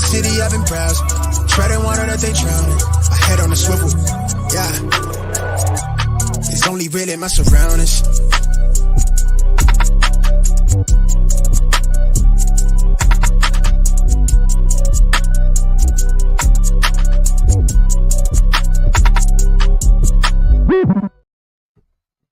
city, I've been browsing. Treading water that they drowning. My head on the swivel, yeah. It's only real in my surroundings.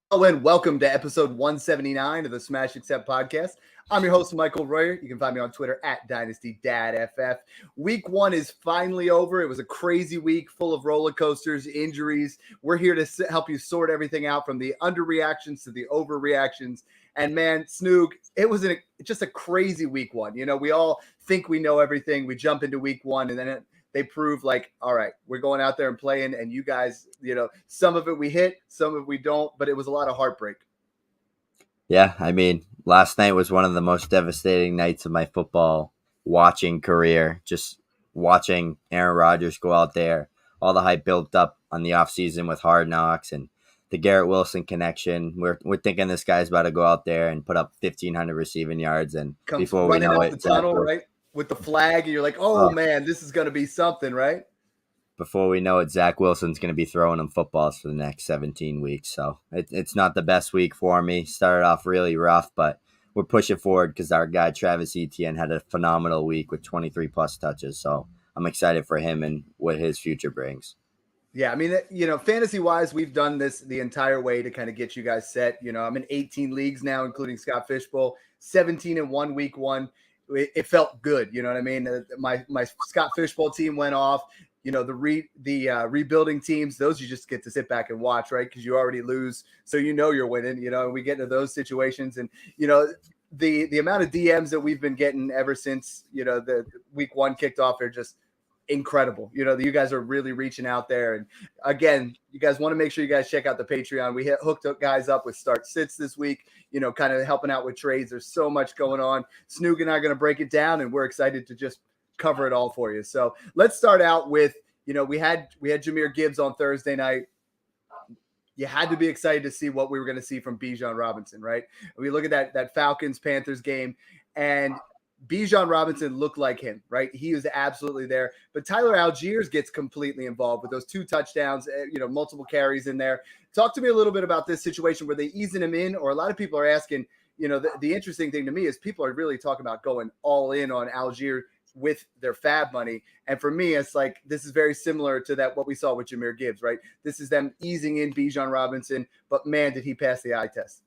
Hello and welcome to episode 179 of the Smash Accept podcast. I'm your host, Michael Royer. You can find me on Twitter at DynastyDadFF. Week one is finally over. It was a crazy week full of roller coasters, injuries. We're here to help you sort everything out from the underreactions to the overreactions. And man, Snoog, it was just a crazy week one. You know, we all think we know everything. We jump into week one and then they prove like, all right, we're going out there and playing, and you guys, you know, some of it we hit, some of it we don't, but it was a lot of heartbreak. Yeah, I mean, last night was one of the most devastating nights of my football watching career. Just watching Aaron Rodgers go out there, all the hype built up on the offseason with Hard Knocks and the Garrett Wilson connection. We're thinking this guy's about to go out there and put up 1,500 receiving yards, and comes before we know it, the tunnel, right, with the flag, and you're like, oh man, this is going to be something, right? Before we know it, Zach Wilson's going to be throwing him footballs for the next 17 weeks. So it's not the best week for me. Started off really rough, but we're pushing forward because our guy Travis Etienne had a phenomenal week with 23 plus touches. So I'm excited for him and what his future brings. Yeah, I mean, you know, fantasy-wise, we've done this the entire way to kind of get you guys set. You know, I'm in 18 leagues now, including Scott Fishbowl, 17-1 week one. It felt good, you know what I mean? My Scott Fishbowl team went off. You know, the rebuilding teams, those you just get to sit back and watch, right? Because you already lose, so you know you're winning. You know, and we get into those situations, and you know, the amount of DMs that we've been getting ever since, you know, the week one kicked off are just incredible. You know, you guys are really reaching out there, and again, you guys want to make sure you guys check out the Patreon. We hooked up guys up with start sits this week, you know, kind of helping out with trades. There's so much going on. Snoog and I are going to break it down, and we're excited to just cover it all for you. So let's start out with, you know, we had Jahmyr Gibbs on Thursday night. You had to be excited to see what we were going to see from Bijan Robinson, right? We look at that Falcons-Panthers game, and Bijan Robinson looked like him, right? He was absolutely there. But Tyler Algiers gets completely involved with those 2 touchdowns, you know, multiple carries in there. Talk to me a little bit about this situation. Were they easing him in? Or a lot of people are asking, you know, the interesting thing to me is people are really talking about going all in on Algiers with their fab money. And for me, it's like, this is very similar to what we saw with Jahmyr Gibbs, right? This is them easing in Bijan Robinson, but man, did he pass the eye test.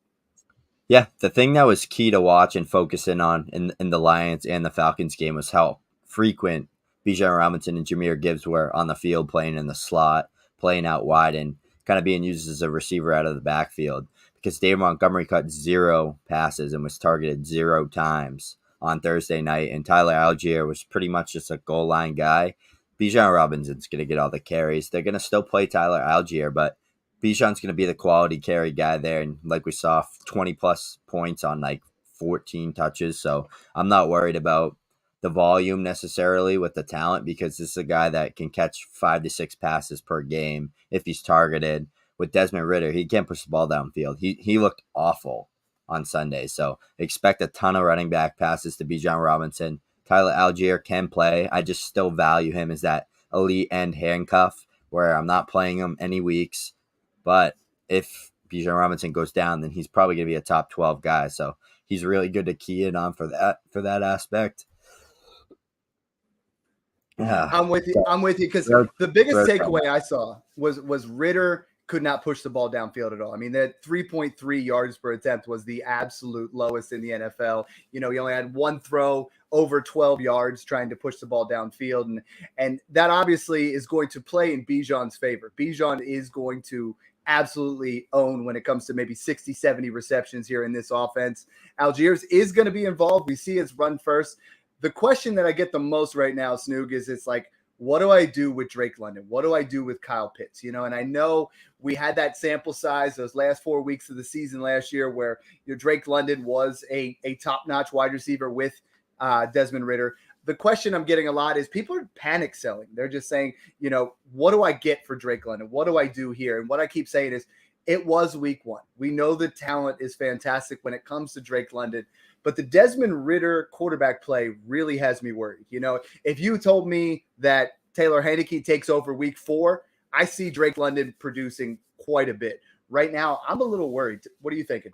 Yeah, the thing that was key to watch and focus in on in the Lions and the Falcons game was how frequent Bijan Robinson and Jahmyr Gibbs were on the field, playing in the slot, playing out wide, and kind of being used as a receiver out of the backfield, because Dave Montgomery caught 0 passes and was targeted 0 times on Thursday night, and Tyler Algier was pretty much just a goal line guy. Bijan Robinson's going to get all the carries. They're going to still play Tyler Algier, but Bijan's going to be the quality carry guy there. And like we saw, 20 plus points on like 14 touches. So I'm not worried about the volume necessarily with the talent, because this is a guy that can catch 5 to 6 passes per game if he's targeted. With Desmond Ridder, he can't push the ball downfield. He looked awful on Sunday. So expect a ton of running back passes to Bijan Robinson. Tyler Algier can play. I just still value him as that elite end handcuff where I'm not playing him any weeks. But if Bijan Robinson goes down, then he's probably going to be a top 12 guy. So he's really good to key in on for that aspect. Yeah, I'm with you because the biggest takeaway I saw was Ridder could not push the ball downfield at all. I mean, that 3.3 yards per attempt was the absolute lowest in the NFL. You know, he only had 1 throw over 12 yards trying to push the ball downfield. And that obviously is going to play in Bijan's favor. Bijan is going to absolutely own when it comes to maybe 60, 70 receptions here in this offense. Algiers is going to be involved. We see his run first. The question that I get the most right now, Snoog, is it's like, what do I do with Drake London? What do I do with Kyle Pitts? You know, and I know we had that sample size those last 4 weeks of the season last year where Drake London was a top-notch wide receiver with Desmond Ridder. The question I'm getting a lot is people are panic selling. They're just saying, you know, what do I get for Drake London? What do I do here? And what I keep saying is, it was week one. We know the talent is fantastic when it comes to Drake London, but the Desmond Ridder quarterback play really has me worried. If you told me that Taylor Heineke takes over week 4, I see Drake London producing quite a bit. Right now, I'm a little worried. What are you thinking?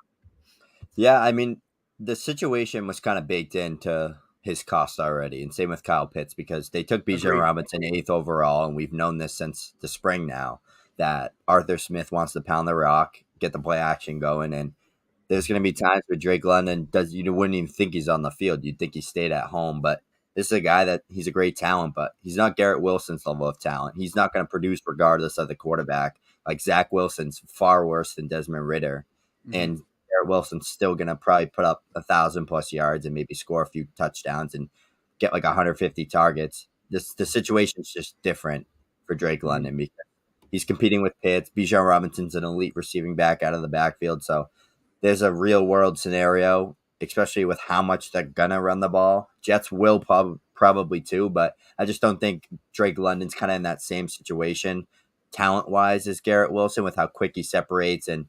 Yeah, I mean, the situation was kind of baked into his cost already, and same with Kyle Pitts because they took Bijan Robinson 8th overall, and we've known this since the spring now that Arthur Smith wants to pound the rock, get the play action going, and there's going to be times where Drake London you wouldn't even think he's on the field. You'd think he stayed at home, but this is a guy that he's a great talent, but he's not Garrett Wilson's level of talent. He's not going to produce regardless of the quarterback. Like Zach Wilson's far worse than Desmond Ridder, and Garrett Wilson's still going to probably put up 1,000+ yards and maybe score a few touchdowns and get like 150 targets. The situation's just different for Drake London because he's competing with Pitts. Bijan Robinson's an elite receiving back out of the backfield, so there's a real world scenario, especially with how much they're gonna run the ball. Jets will probably too, but I just don't think Drake London's kind of in that same situation talent wise as Garrett Wilson with how quick he separates and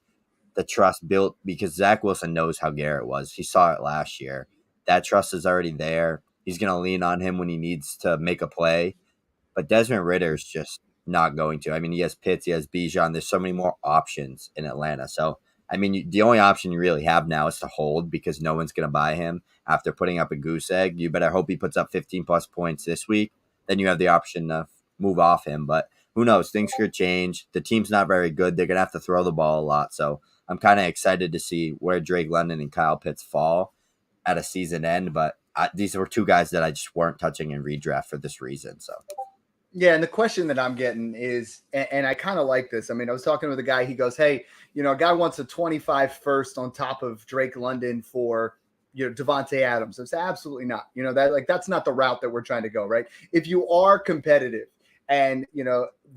the trust built because Zach Wilson knows how Garrett was. He saw it last year. That trust is already there. He's going to lean on him when he needs to make a play. But Desmond Ridder's just not going to. I mean, he has Pitts, he has Bijan. There's so many more options in Atlanta. So, I mean, the only option you really have now is to hold because no one's going to buy him after putting up a goose egg. You better hope he puts up 15+ points this week. Then you have the option to move off him. But who knows? Things could change. The team's not very good. They're going to have to throw the ball a lot. So I'm kind of excited to see where Drake London and Kyle Pitts fall at a season end. But these were two guys that I just weren't touching in redraft for this reason. So. Yeah, and the question that I'm getting is, and I kind of like this. I mean, I was talking with a guy. He goes, "Hey, a guy wants a 25 first on top of Drake London for Devontae Adams." It's absolutely not. That's not the route that we're trying to go. Right? If you are competitive, and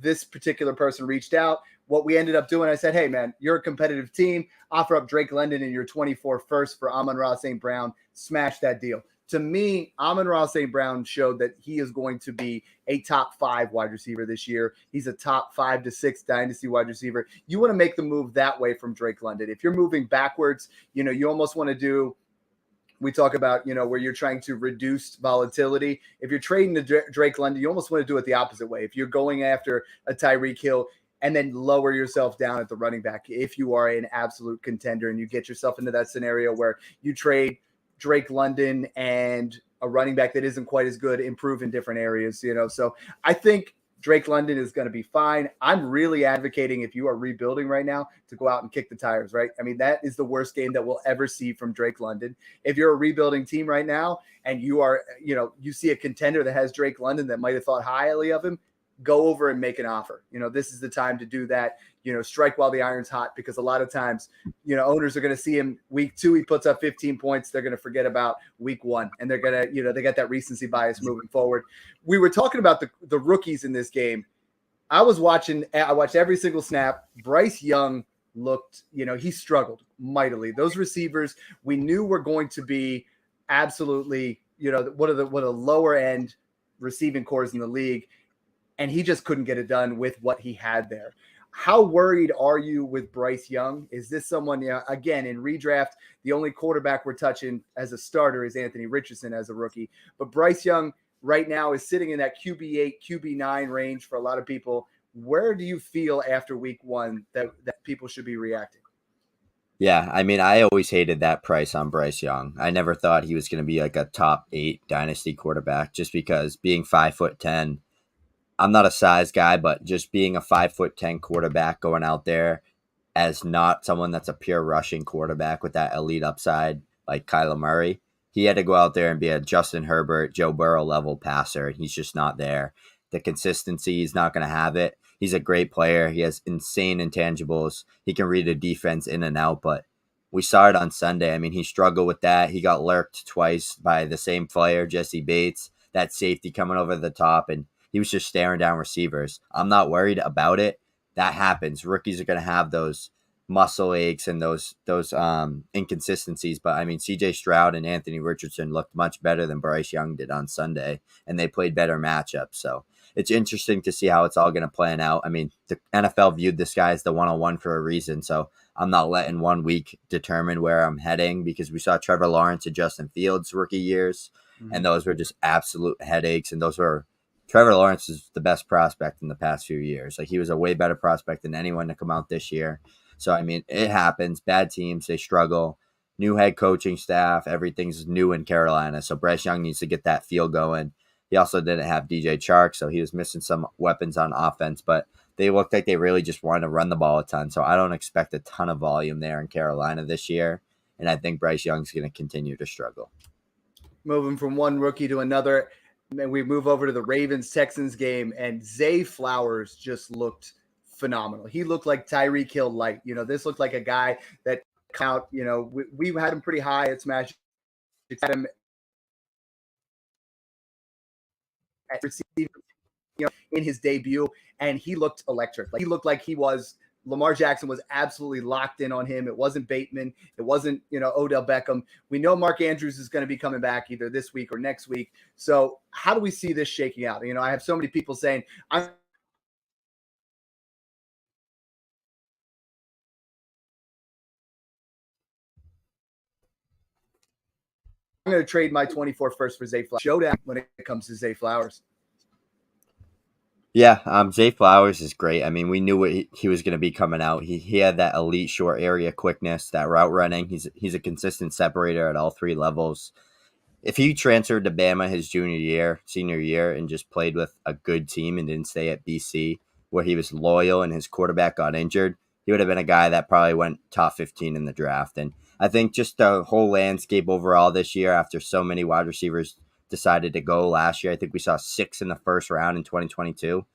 this particular person reached out, what we ended up doing, I said, "Hey, man, you're a competitive team. Offer up Drake London and your 24 first for Amon-Ra St. Brown. Smash that deal." To me, Amon-Ra St. Brown showed that he is going to be a top 5 wide receiver this year. He's a top 5 to 6 dynasty wide receiver. You want to make the move that way from Drake London. If you're moving backwards, you almost want to do, we talk about, where you're trying to reduce volatility. If you're trading to Drake London, you almost want to do it the opposite way. If you're going after a Tyreek Hill and then lower yourself down at the running back, if you are an absolute contender and you get yourself into that scenario where you trade Drake London and a running back that isn't quite as good, improve in different areas, So I think Drake London is going to be fine. I'm really advocating, if you are rebuilding right now, to go out and kick the tires, right? I mean, that is the worst game that we'll ever see from Drake London. If you're a rebuilding team right now and you are, you see a contender that has Drake London that might have thought highly of him, go over and make an offer. This is the time to do that. Strike while the iron's hot, because a lot of times, owners are going to see him week 2, he puts up 15 points. They're going to forget about week 1, and they're going to, they got that recency bias moving forward. We were talking about the rookies in this game. I watched every single snap. Bryce Young looked, he struggled mightily. Those receivers we knew were going to be absolutely, one of the lower end receiving cores in the league. And he just couldn't get it done with what he had there. How worried are you with Bryce Young? Is this someone, again, in redraft, the only quarterback we're touching as a starter is Anthony Richardson as a rookie. But Bryce Young right now is sitting in that QB8, QB9 range for a lot of people. Where do you feel after week 1 that people should be reacting? Yeah, I mean, I always hated that price on Bryce Young. I never thought he was going to be like a top 8 dynasty quarterback just because being 5'10", I'm not a size guy, but just being a 5'10" quarterback going out there as not someone that's a pure rushing quarterback with that elite upside like Kyler Murray, he had to go out there and be a Justin Herbert, Joe Burrow level passer. He's just not there. The consistency, he's not going to have it. He's a great player. He has insane intangibles. He can read a defense in and out, but we saw it on Sunday. I mean, he struggled with that. He got lurked twice by the same player, Jesse Bates, that safety coming over the top, and he was just staring down receivers. I'm not worried about it. That happens. Rookies are going to have those muscle aches and those inconsistencies. But I mean, CJ Stroud and Anthony Richardson looked much better than Bryce Young did on Sunday, and they played better matchups. So it's interesting to see how it's all going to plan out. I mean, the NFL viewed this guy as the 101 for a reason. So I'm not letting 1 week determine where I'm heading, because we saw Trevor Lawrence and Justin Fields rookie years, and those were just absolute headaches. And those were Trevor Lawrence is the best prospect in the past few years. Like, he was a way better prospect than anyone to come out this year. So, I mean, it happens. Bad teams, they struggle. New head coaching staff, everything's new in Carolina. So Bryce Young needs to get that feel going. He also didn't have DJ Chark, so he was missing some weapons on offense, but they looked like they really just wanted to run the ball a ton. So I don't expect a ton of volume there in Carolina this year. And I think Bryce Young's going to continue to struggle. Moving from one rookie to another, and we move over to the Ravens-Texans game, and Zay Flowers just looked phenomenal. He looked like Tyreek Hill light. This looked like a guy that out, we had him pretty high at Smash. Had him at receiver, in his debut, and he looked electric. Like, he looked like Lamar Jackson was absolutely locked in on him. It wasn't Bateman. It wasn't, Odell Beckham. We know Mark Andrews is going to be coming back either this week or next week. So how do we see this shaking out? I have so many people saying, I'm going to trade my 24 first for Zay Flowers. Showdown when it comes to Zay Flowers. Yeah, Zay Flowers is great. I mean, we knew what he was going to be coming out. He had that elite short area quickness, that route running. He's a consistent separator at all three levels. If he transferred to Bama his senior year, and just played with a good team and didn't stay at BC, where he was loyal and his quarterback got injured, he would have been a guy that probably went top 15 in the draft. And I think just the whole landscape overall this year, after so many wide receivers decided to go last year, I think we saw 6 in the first round in 2022.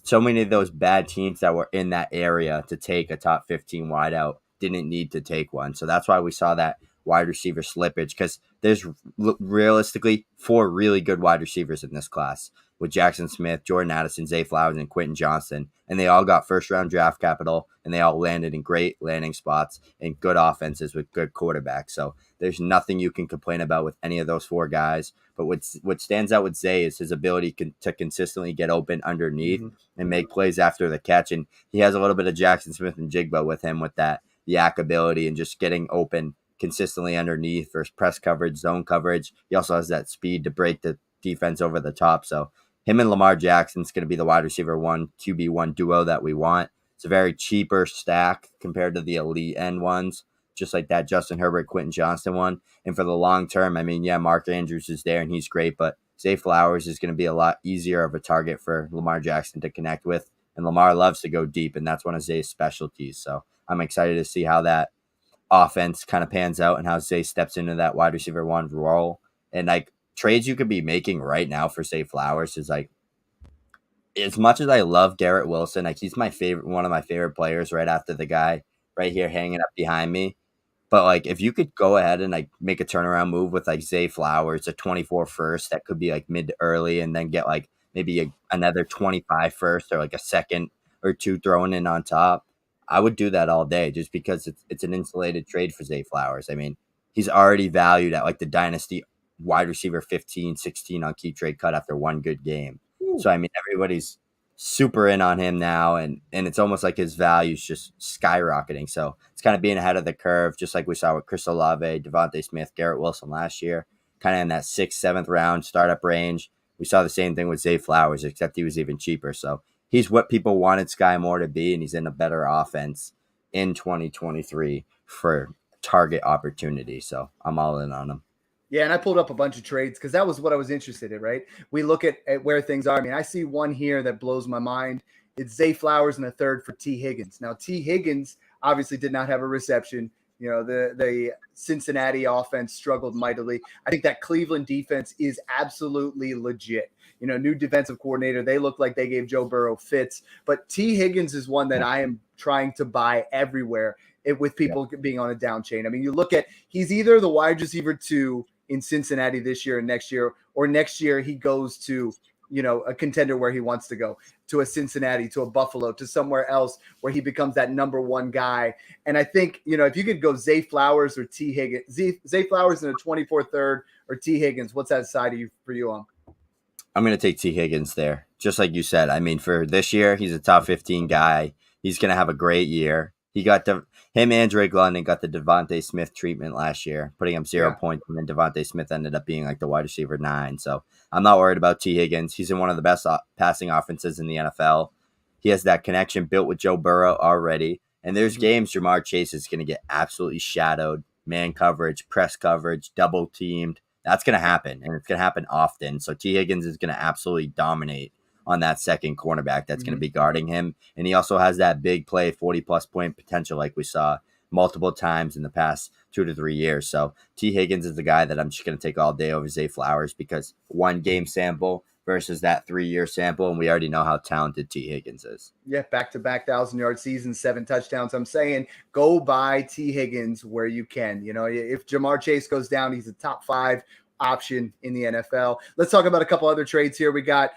So many of those bad teams that were in that area to take a top 15 wideout didn't need to take one. So that's why we saw that wide receiver slippage, because there's realistically 4 really good wide receivers in this class, with Jackson Smith, Jordan Addison, Zay Flowers, and Quentin Johnston. And they all got first-round draft capital, and they all landed in great landing spots and good offenses with good quarterbacks. So there's nothing you can complain about with any of those 4 guys. But what stands out with Zay is his ability to consistently get open underneath and make plays after the catch. And he has a little bit of Jackson Smith and Jigba with him, with that yak ability and just getting open consistently underneath versus press coverage, zone coverage. He also has that speed to break the defense over the top. So him and Lamar Jackson's going to be the wide receiver 1, QB1 duo that we want. It's a very cheaper stack compared to the elite end ones, just like that Justin Herbert, Quentin Johnston one. And for the long term, I mean, yeah, Mark Andrews is there and he's great, but Zay Flowers is going to be a lot easier of a target for Lamar Jackson to connect with. And Lamar loves to go deep, and that's one of Zay's specialties. So I'm excited to see how that offense kind of pans out and how Zay steps into that wide receiver 1 role. And like, trades you could be making right now for Zay Flowers is like, as much as I love Garrett Wilson, like, he's one of my favorite players right after the guy right here hanging up behind me. But like, if you could go ahead and like make a turnaround move with like Zay Flowers, a 24 first that could be like mid to early, and then get like maybe another 25 first or like a second or 2 thrown in on top, I would do that all day, just because it's an insulated trade for Zay Flowers. I mean, he's already valued at like the dynasty wide receiver 15, 16 on Keep Trade Cut after 1 good game. So, I mean, everybody's super in on him now, and it's almost like his value's just skyrocketing. So it's kind of being ahead of the curve, just like we saw with Chris Olave, Devontae Smith, Garrett Wilson last year, kind of in that 6th, 7th round startup range. We saw the same thing with Zay Flowers, except he was even cheaper. So he's what people wanted Sky Moore to be, and he's in a better offense in 2023 for target opportunity. So I'm all in on him. Yeah, and I pulled up a bunch of trades because that was what I was interested in, right? We look at where things are. I mean, I see one here that blows my mind. It's Zay Flowers and a third for T. Higgins. Now, T. Higgins obviously did not have a reception. The Cincinnati offense struggled mightily. I think that Cleveland defense is absolutely legit. New defensive coordinator. They look like they gave Joe Burrow fits. But T. Higgins is one that I am trying to buy everywhere with people being on a down chain. I mean, you look at, he's either the wide receiver 2 in Cincinnati this year and next year, or next year he goes to a contender where he wants to go, to a Cincinnati, to a Buffalo, to somewhere else where he becomes that number one guy. And I think, if you could go Zay Flowers or T. Higgins, Zay Flowers in a 24 third or T. Higgins, what's that side of you for you on? I'm going to take T. Higgins there. Just like you said, I mean, for this year, he's a top 15 guy. He's going to have a great year. Him and Drake London got the Devontae Smith treatment last year, putting up 0 points, and then Devontae Smith ended up being like the wide receiver 9. So I'm not worried about T. Higgins. He's in one of the best passing offenses in the NFL. He has that connection built with Joe Burrow already. And there's games Ja'Marr Chase is going to get absolutely shadowed, man coverage, press coverage, double teamed. That's going to happen, and it's going to happen often. So T. Higgins is going to absolutely dominate on that second cornerback that's going to be guarding him. And he also has that big play, 40-plus point potential like we saw multiple times in the past 2 to 3 years. So T. Higgins is the guy that I'm just going to take all day over Zay Flowers because 1 game sample versus that 3-year sample, and we already know how talented T. Higgins is. Yeah, back-to-back 1,000-yard season, 7 touchdowns. I'm saying go buy T. Higgins where you can. If Ja'Marr Chase goes down, he's a top 5 option in the NFL. Let's talk about a couple other trades here. We got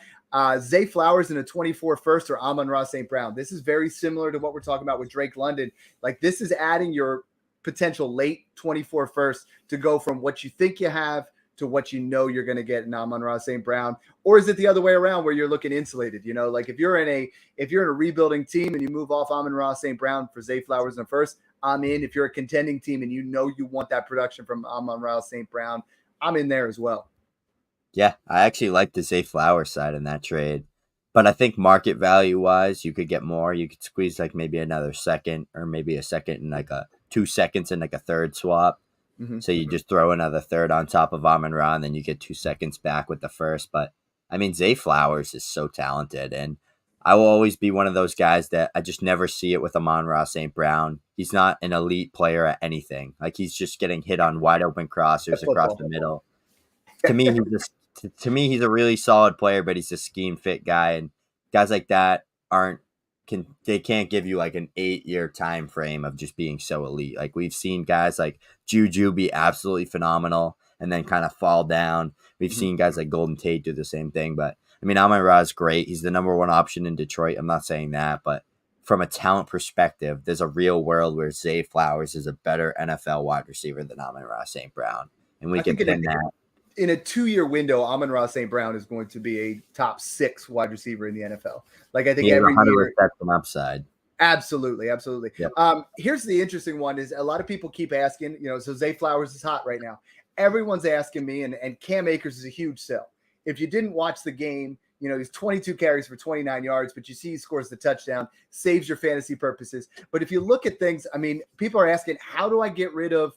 Zay Flowers in a 24 first or Amon-Ra St. Brown. This is very similar to what we're talking about with Drake London. Like, this is adding your potential late 24 first to go from what you think you have to what you're going to get in Amon-Ra St. Brown. Or is it the other way around where you're looking insulated? Like if you're in a rebuilding team and you move off Amon-Ra St. Brown for Zay Flowers in the first, I'm in. If you're a contending team and you want that production from Amon-Ra St. Brown, I'm in there as well. Yeah, I actually like the Zay Flowers side in that trade. But I think market value wise, you could get more. You could squeeze like maybe another second or maybe a second and like 2 seconds and like a third swap. Mm-hmm. So you just throw another third on top of Amon-Ra and then you get 2 seconds back with the first. But I mean, Zay Flowers is so talented, and I will always be one of those guys that I just never see it with Amon-Ra St. Brown. He's not an elite player at anything. Like, he's just getting hit on wide open crossers across the middle. To me, he's a really solid player, but he's a scheme fit guy, and guys like that can't give you like an 8-year time frame of just being so elite. Like, we've seen guys like Juju be absolutely phenomenal and then kind of fall down. We've seen guys like Golden Tate do the same thing, but I mean, Amon-Ra is great. He's the number 1 option in Detroit. I'm not saying that, but from a talent perspective, there's a real world where Zay Flowers is a better NFL wide receiver than Amon-Ra St. Brown, and we can pin that. In a 2-year window, Amon-Ra St. Brown is going to be a top 6 wide receiver in the NFL. Like, I think every year, that's an upside. Absolutely. Yep. Here's the interesting one: is a lot of people keep asking, so Zay Flowers is hot right now. Everyone's asking me, and Cam Akers is a huge sell. If you didn't watch the game, he's 22 carries for 29 yards, but you see he scores the touchdown, saves your fantasy purposes. But if you look at things, I mean, people are asking, how do I get rid of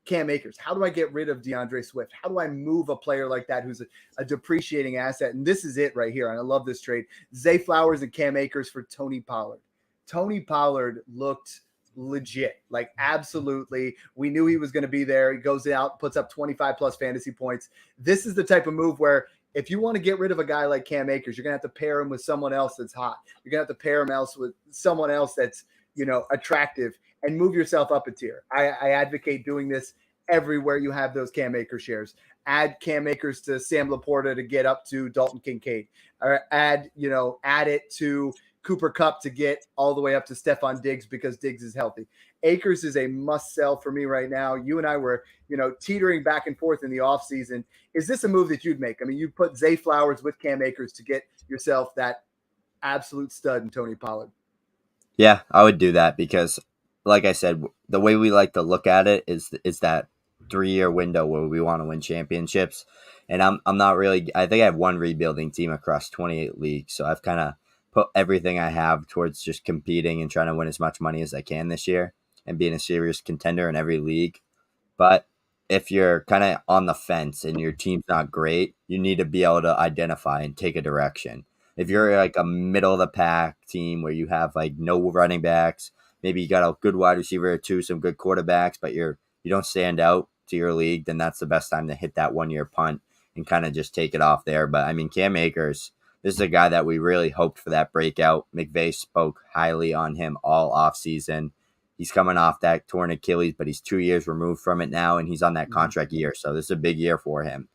Cam Akers? How do I get rid of DeAndre Swift? How do I move a player like that who's a depreciating asset? And this is it right here. And I love this trade. Zay Flowers and Cam Akers for Tony Pollard. Tony Pollard looked legit, like absolutely. We knew he was going to be there. He goes out, puts up 25 plus fantasy points. This is the type of move where if you want to get rid of a guy like Cam Akers, you're going to have to pair him with someone else that's hot. You're going to have to pair him with someone else that's, attractive, and move yourself up a tier. I advocate doing this everywhere you have those Cam Akers shares. Add Cam Akers to Sam Laporta to get up to Dalton Kincaid, or add it to Cooper Kupp to get all the way up to Stephon Diggs because Diggs is healthy. Akers is a must sell for me right now. You and I were, teetering back and forth in the offseason. Is this a move that you'd make? I mean, you put Zay Flowers with Cam Akers to get yourself that absolute stud in Tony Pollard. Yeah, I would do that because, like I said, the way we like to look at it is that 3-year window where we want to win championships. And I'm not really – I think I have one rebuilding team across 28 leagues, so I've kind of put everything I have towards just competing and trying to win as much money as I can this year and being a serious contender in every league. But if you're kind of on the fence and your team's not great, you need to be able to identify and take a direction. If you're like a middle of the pack team where you have like no running backs, maybe you got a good wide receiver or 2, some good quarterbacks, but you don't stand out to your league, then that's the best time to hit that 1-year punt and kind of just take it off there. But I mean, Cam Akers, this is a guy that we really hoped for that breakout. McVay spoke highly on him all offseason. He's coming off that torn Achilles, but he's 2 years removed from it now, and he's on that contract year. So this is a big year for him.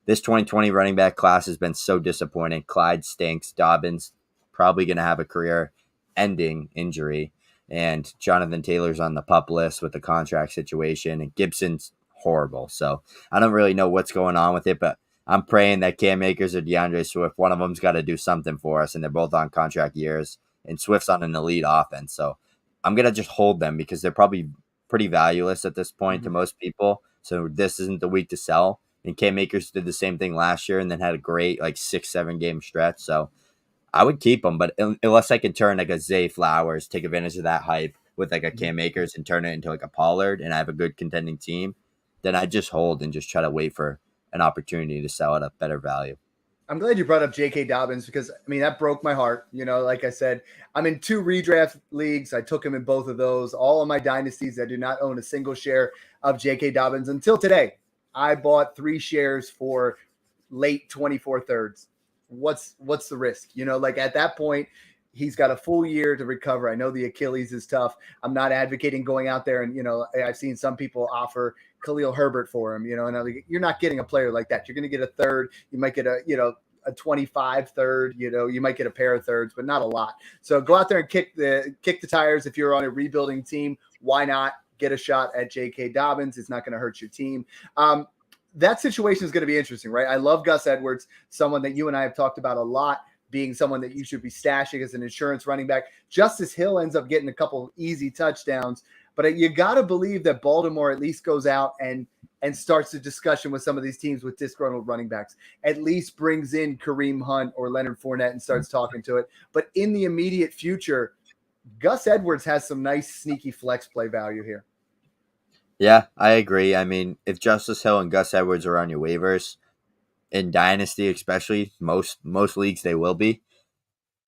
this 2020 running back class has been so disappointing. Clyde stinks. Dobbins probably going to have a career-ending injury. And Jonathan Taylor's on the pup list with the contract situation. And Gibson's horrible. So I don't really know what's going on with it, but I'm praying that Cam Akers or DeAndre Swift, one of them's got to do something for us. And they're both on contract years. And Swift's on an elite offense. So I'm going to just hold them because they're probably pretty valueless at this point to most people. So this isn't the week to sell. And Cam Akers did the same thing last year and then had a great 6-7 game stretch. So I would keep him, but unless I can turn like a Zay Flowers, take advantage of that hype with like a Cam Akers and turn it into like a Pollard and I have a good contending team, then I just hold and just try to wait for an opportunity to sell at a better value. I'm glad you brought up J.K. Dobbins because, I mean, that broke my heart. Like I said, I'm in 2 redraft leagues. I took him in both of those. All of my dynasties, I do not own a single share of J.K. Dobbins until today. I bought 3 shares for late 24 thirds. What's the risk? At that point, he's got a full year to recover. I know the Achilles is tough. I'm not advocating going out there and, I've seen some people offer Khalil Herbert for him, and you're not getting a player like that. You're going to get a third. You might get a 25 third, you might get a pair of thirds, but not a lot. So go out there and kick the tires. If you're on a rebuilding team, why not get a shot at J.K. Dobbins? It's not going to hurt your team. That situation is going to be interesting, right? I love Gus Edwards, someone that you and I have talked about a lot, being someone that you should be stashing as an insurance running back. Justice Hill ends up getting a couple easy touchdowns, but you got to believe that Baltimore at least goes out and starts a discussion with some of these teams with disgruntled running backs, at least brings in Kareem Hunt or Leonard Fournette and starts talking to it. But in the immediate future, Gus Edwards has some nice sneaky flex play value here. Yeah, I agree. I mean, if Justice Hill and Gus Edwards are on your waivers, in Dynasty especially, most leagues they will be,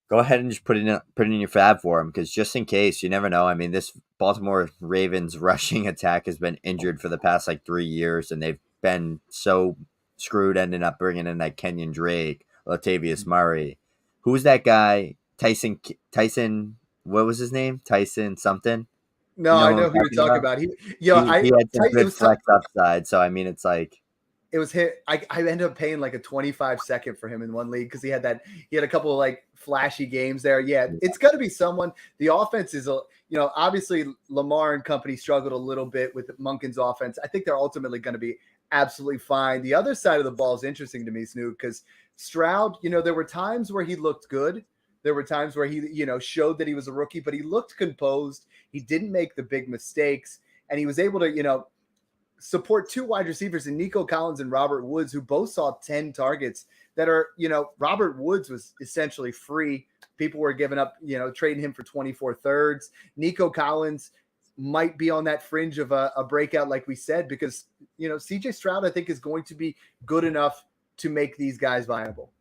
go ahead and just put it in your fab for him because just in case, you never know. I mean, this Baltimore Ravens rushing attack has been injured for the past 3 years, and they've been so screwed ending up bringing in Kenyon Drake, Latavius Murray. Who's that guy? Tyson, what was his name? Tyson something? No, I know who you're talking about. He had some good flex upside. So, I mean, it's it was hit. I ended up paying a 25-second for him in one league because he had a couple of flashy games there. Yeah, it's got to be someone. The offense is obviously Lamar and company struggled a little bit with Monken's offense. I think they're ultimately going to be absolutely fine. The other side of the ball is interesting to me, Snoop, because Stroud, there were times where he looked good. There were times where he, showed that he was a rookie, but he looked composed. He didn't make the big mistakes, and he was able to, support 2 wide receivers in Nico Collins and Robert Woods, who both saw 10 targets that are, Robert Woods was essentially free. People were giving up, trading him for 24 thirds. Nico Collins might be on that fringe of a breakout, like we said, because, CJ Stroud, I think, is going to be good enough to make these guys viable.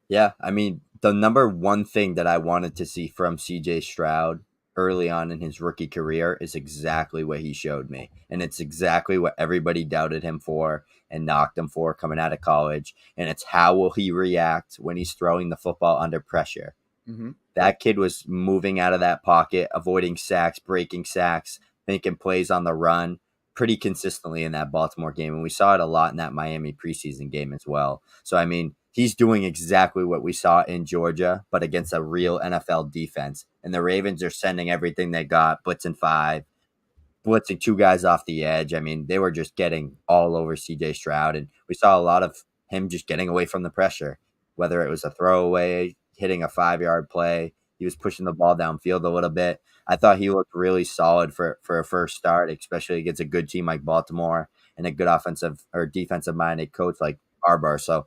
Yeah, I mean, the number one thing that I wanted to see from CJ Stroud early on in his rookie career is exactly what he showed me. And it's exactly what everybody doubted him for and knocked him for coming out of college. And it's how will he react when he's throwing the football under pressure. Mm-hmm. That kid was moving out of that pocket, avoiding sacks, breaking sacks, making plays on the run pretty consistently in that Baltimore game. And we saw it a lot in that Miami preseason game as well. So, I mean, he's doing exactly what we saw in Georgia, but against a real NFL defense. And the Ravens are sending everything they got, blitzing 5, blitzing 2 guys off the edge. I mean, they were just getting all over CJ Stroud. And we saw a lot of him just getting away from the pressure, whether it was a throwaway, hitting a 5-yard play. He was pushing the ball downfield a little bit. I thought he looked really solid for a first start, especially against a good team like Baltimore and a good offensive or defensive-minded coach like Arbar. So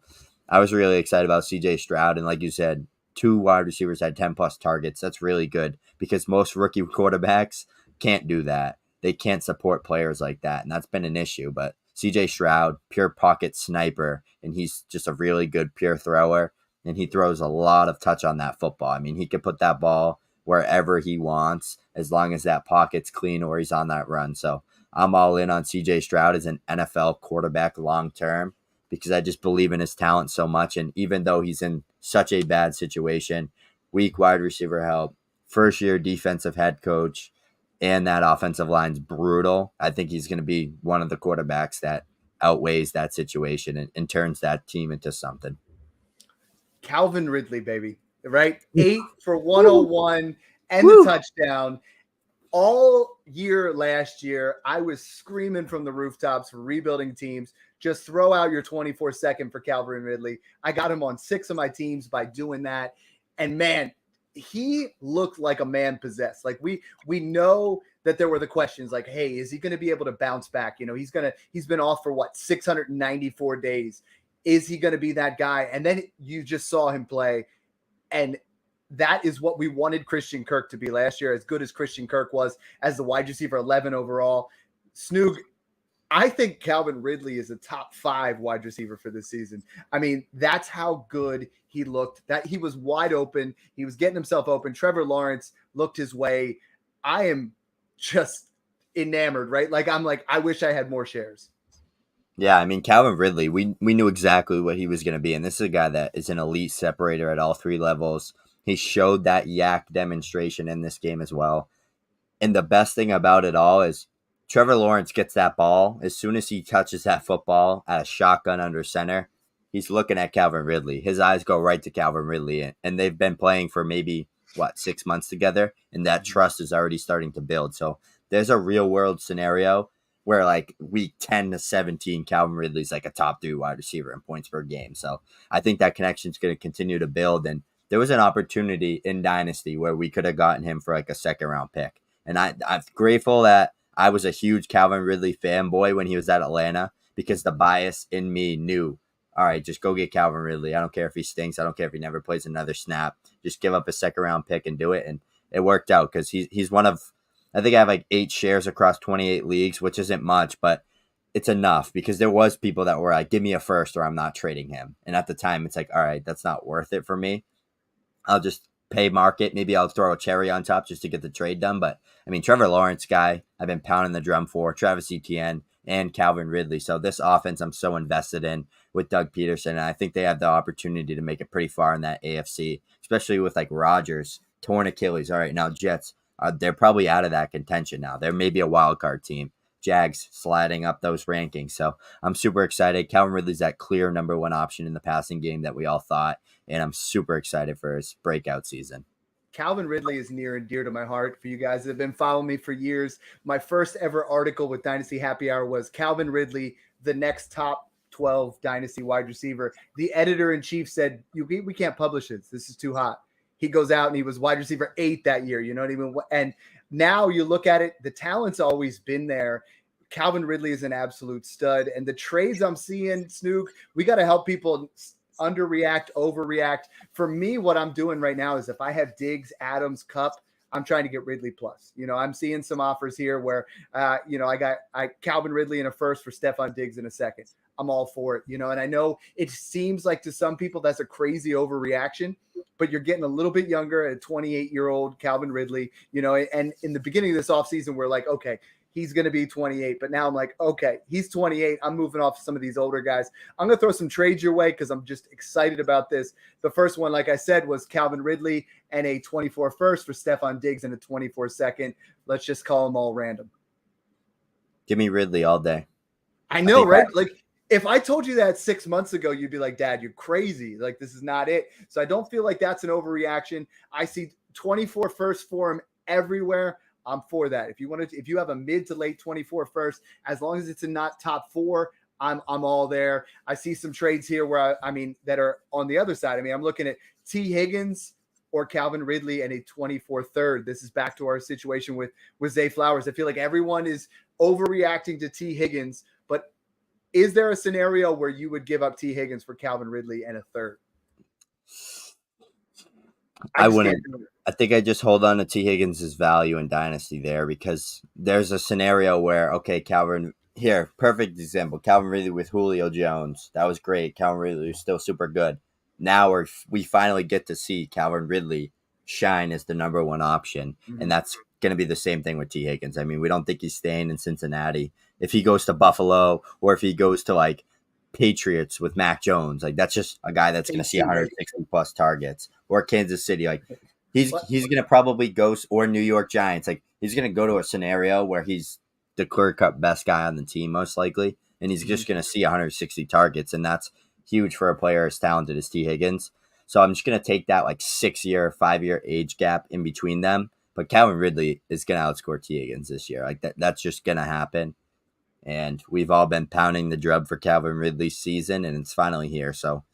I was really excited about CJ Stroud. And like you said, 2 wide receivers had 10-plus targets. That's really good because most rookie quarterbacks can't do that. They can't support players like that, and that's been an issue. But CJ Stroud, pure pocket sniper, and he's just a really good pure thrower, and he throws a lot of touch on that football. I mean, he can put that ball wherever he wants as long as that pocket's clean or he's on that run. So I'm all in on CJ Stroud as an NFL quarterback long-term because I just believe in his talent so much. And even though he's in such a bad situation, weak wide receiver help, first-year defensive head coach, and that offensive line's brutal, I think he's going to be one of the quarterbacks that outweighs that situation and turns that team into something. Calvin Ridley, baby, right? 8 for 101 and the touchdown. All year last year, I was screaming from the rooftops for rebuilding teams. Just throw out your 24-second for Calvin Ridley. I got him on 6 of my teams by doing that. And man, he looked like a man possessed. Like we know that there were the questions like, hey, is he going to be able to bounce back? You know, he's been off for 694 days. Is he going to be that guy? And then you just saw him play. And that is what we wanted Christian Kirk to be last year, as good as Christian Kirk was as the wide receiver 11 overall. Snoog, I think Calvin Ridley is a top 5 wide receiver for this season. I mean, that's how good he looked. That he was wide open. He was getting himself open. Trevor Lawrence looked his way. I am just enamored, right? Like, I'm like, I wish I had more shares. Yeah, I mean, Calvin Ridley, we knew exactly what he was going to be. And this is a guy that is an elite separator at all 3 levels. He showed that yak demonstration in this game as well. And the best thing about it all is Trevor Lawrence gets that ball. As soon as he touches that football at a shotgun under center, he's looking at Calvin Ridley. His eyes go right to Calvin Ridley. And they've been playing for maybe, 6 months together. And that trust is already starting to build. So there's a real world scenario where like week 10 to 17, Calvin Ridley's like a top 3 wide receiver in points per game. So I think that connection is going to continue to build. And there was an opportunity in Dynasty where we could have gotten him for like a 2nd round pick. And I'm grateful that I was a huge Calvin Ridley fanboy when he was at Atlanta, because the bias in me knew, all right, just go get Calvin Ridley. I don't care if he stinks. I don't care if he never plays another snap. Just give up a 2nd round pick and do it. And it worked out because he's one of, I think I have like 8 shares across 28 leagues, which isn't much, but it's enough because there was people that were like, give me a 1st or I'm not trading him. And at the time it's like, all right, that's not worth it for me. I'll just pay market. Maybe I'll throw a cherry on top just to get the trade done. But I mean, Trevor Lawrence guy, I've been pounding the drum for, Travis Etienne and Calvin Ridley. So this offense I'm so invested in with Doug Peterson. And I think they have the opportunity to make it pretty far in that AFC, especially with like Rodgers, torn Achilles. All right, now Jets, they're probably out of that contention now. They're maybe a wild card team. Jags sliding up those rankings. So I'm super excited. Calvin Ridley's that clear number 1 option in the passing game that we all thought. And I'm super excited for his breakout season. Calvin Ridley is near and dear to my heart. For you guys that have been following me for years, my first ever article with Dynasty Happy Hour was Calvin Ridley, the next top 12 Dynasty wide receiver. The editor-in-chief said, we can't publish this. This is too hot. He goes out and he was wide receiver 8 that year. You know what I mean? And now you look at it, the talent's always been there. Calvin Ridley is an absolute stud. And the trades I'm seeing, Snook, we got to help people underreact, overreact. For me, what I'm doing right now is if I have Diggs, Adams, Kupp, I'm trying to get Ridley plus. You know, I'm seeing some offers here where, I got Calvin Ridley in a 1st for Stephon Diggs in a 2nd. I'm all for it, and I know it seems like to some people that's a crazy overreaction, but you're getting a little bit younger at a 28-year-old Calvin Ridley, and in the beginning of this offseason, we're like, okay, he's going to be 28. But now I'm like, okay, he's 28. I'm moving off some of these older guys. I'm going to throw some trades your way because I'm just excited about this. The first one, like I said, was Calvin Ridley and a 24 1st for Stephon Diggs and a 24 2nd. Let's just call them all random. Give me Ridley all day. I know, right? Like, if I told you that 6 months ago, you'd be like, Dad, you're crazy. Like, this is not it. So I don't feel like that's an overreaction. I see 24 1st for him everywhere. I'm for that. If you have a mid to late 24 1st, as long as it's in not top 4, I'm all there. I see some trades here where that are on the other side. I'm looking at T. Higgins or Calvin Ridley and a 24 3rd. This is back to our situation with Zay Flowers. I feel like everyone is overreacting to T. Higgins, but is there a scenario where you would give up T. Higgins for Calvin Ridley and a 3rd? I wouldn't. I think I just hold on to T. Higgins' value in Dynasty there because there's a scenario where, okay, perfect example, Calvin Ridley with Julio Jones. That was great. Calvin Ridley was still super good. Now we finally get to see Calvin Ridley shine as the number 1 option, and that's going to be the same thing with T. Higgins. We don't think he's staying in Cincinnati. If he goes to Buffalo or if he goes to like Patriots with Mac Jones, like that's just a guy that's going to see 160 plus targets, or Kansas City. Like he's going to probably go, or New York Giants. Like he's going to go to a scenario where he's the clear cut best guy on the team, most likely. and he's just going to see 160 targets, and that's huge for a player as talented as T. Higgins. So I'm just going to take that like 6-year, 5-year age gap in between them. But Calvin Ridley is going to outscore T. Higgins this year. Like that's just going to happen. And we've all been pounding the drum for Calvin Ridley's season, and it's finally here. So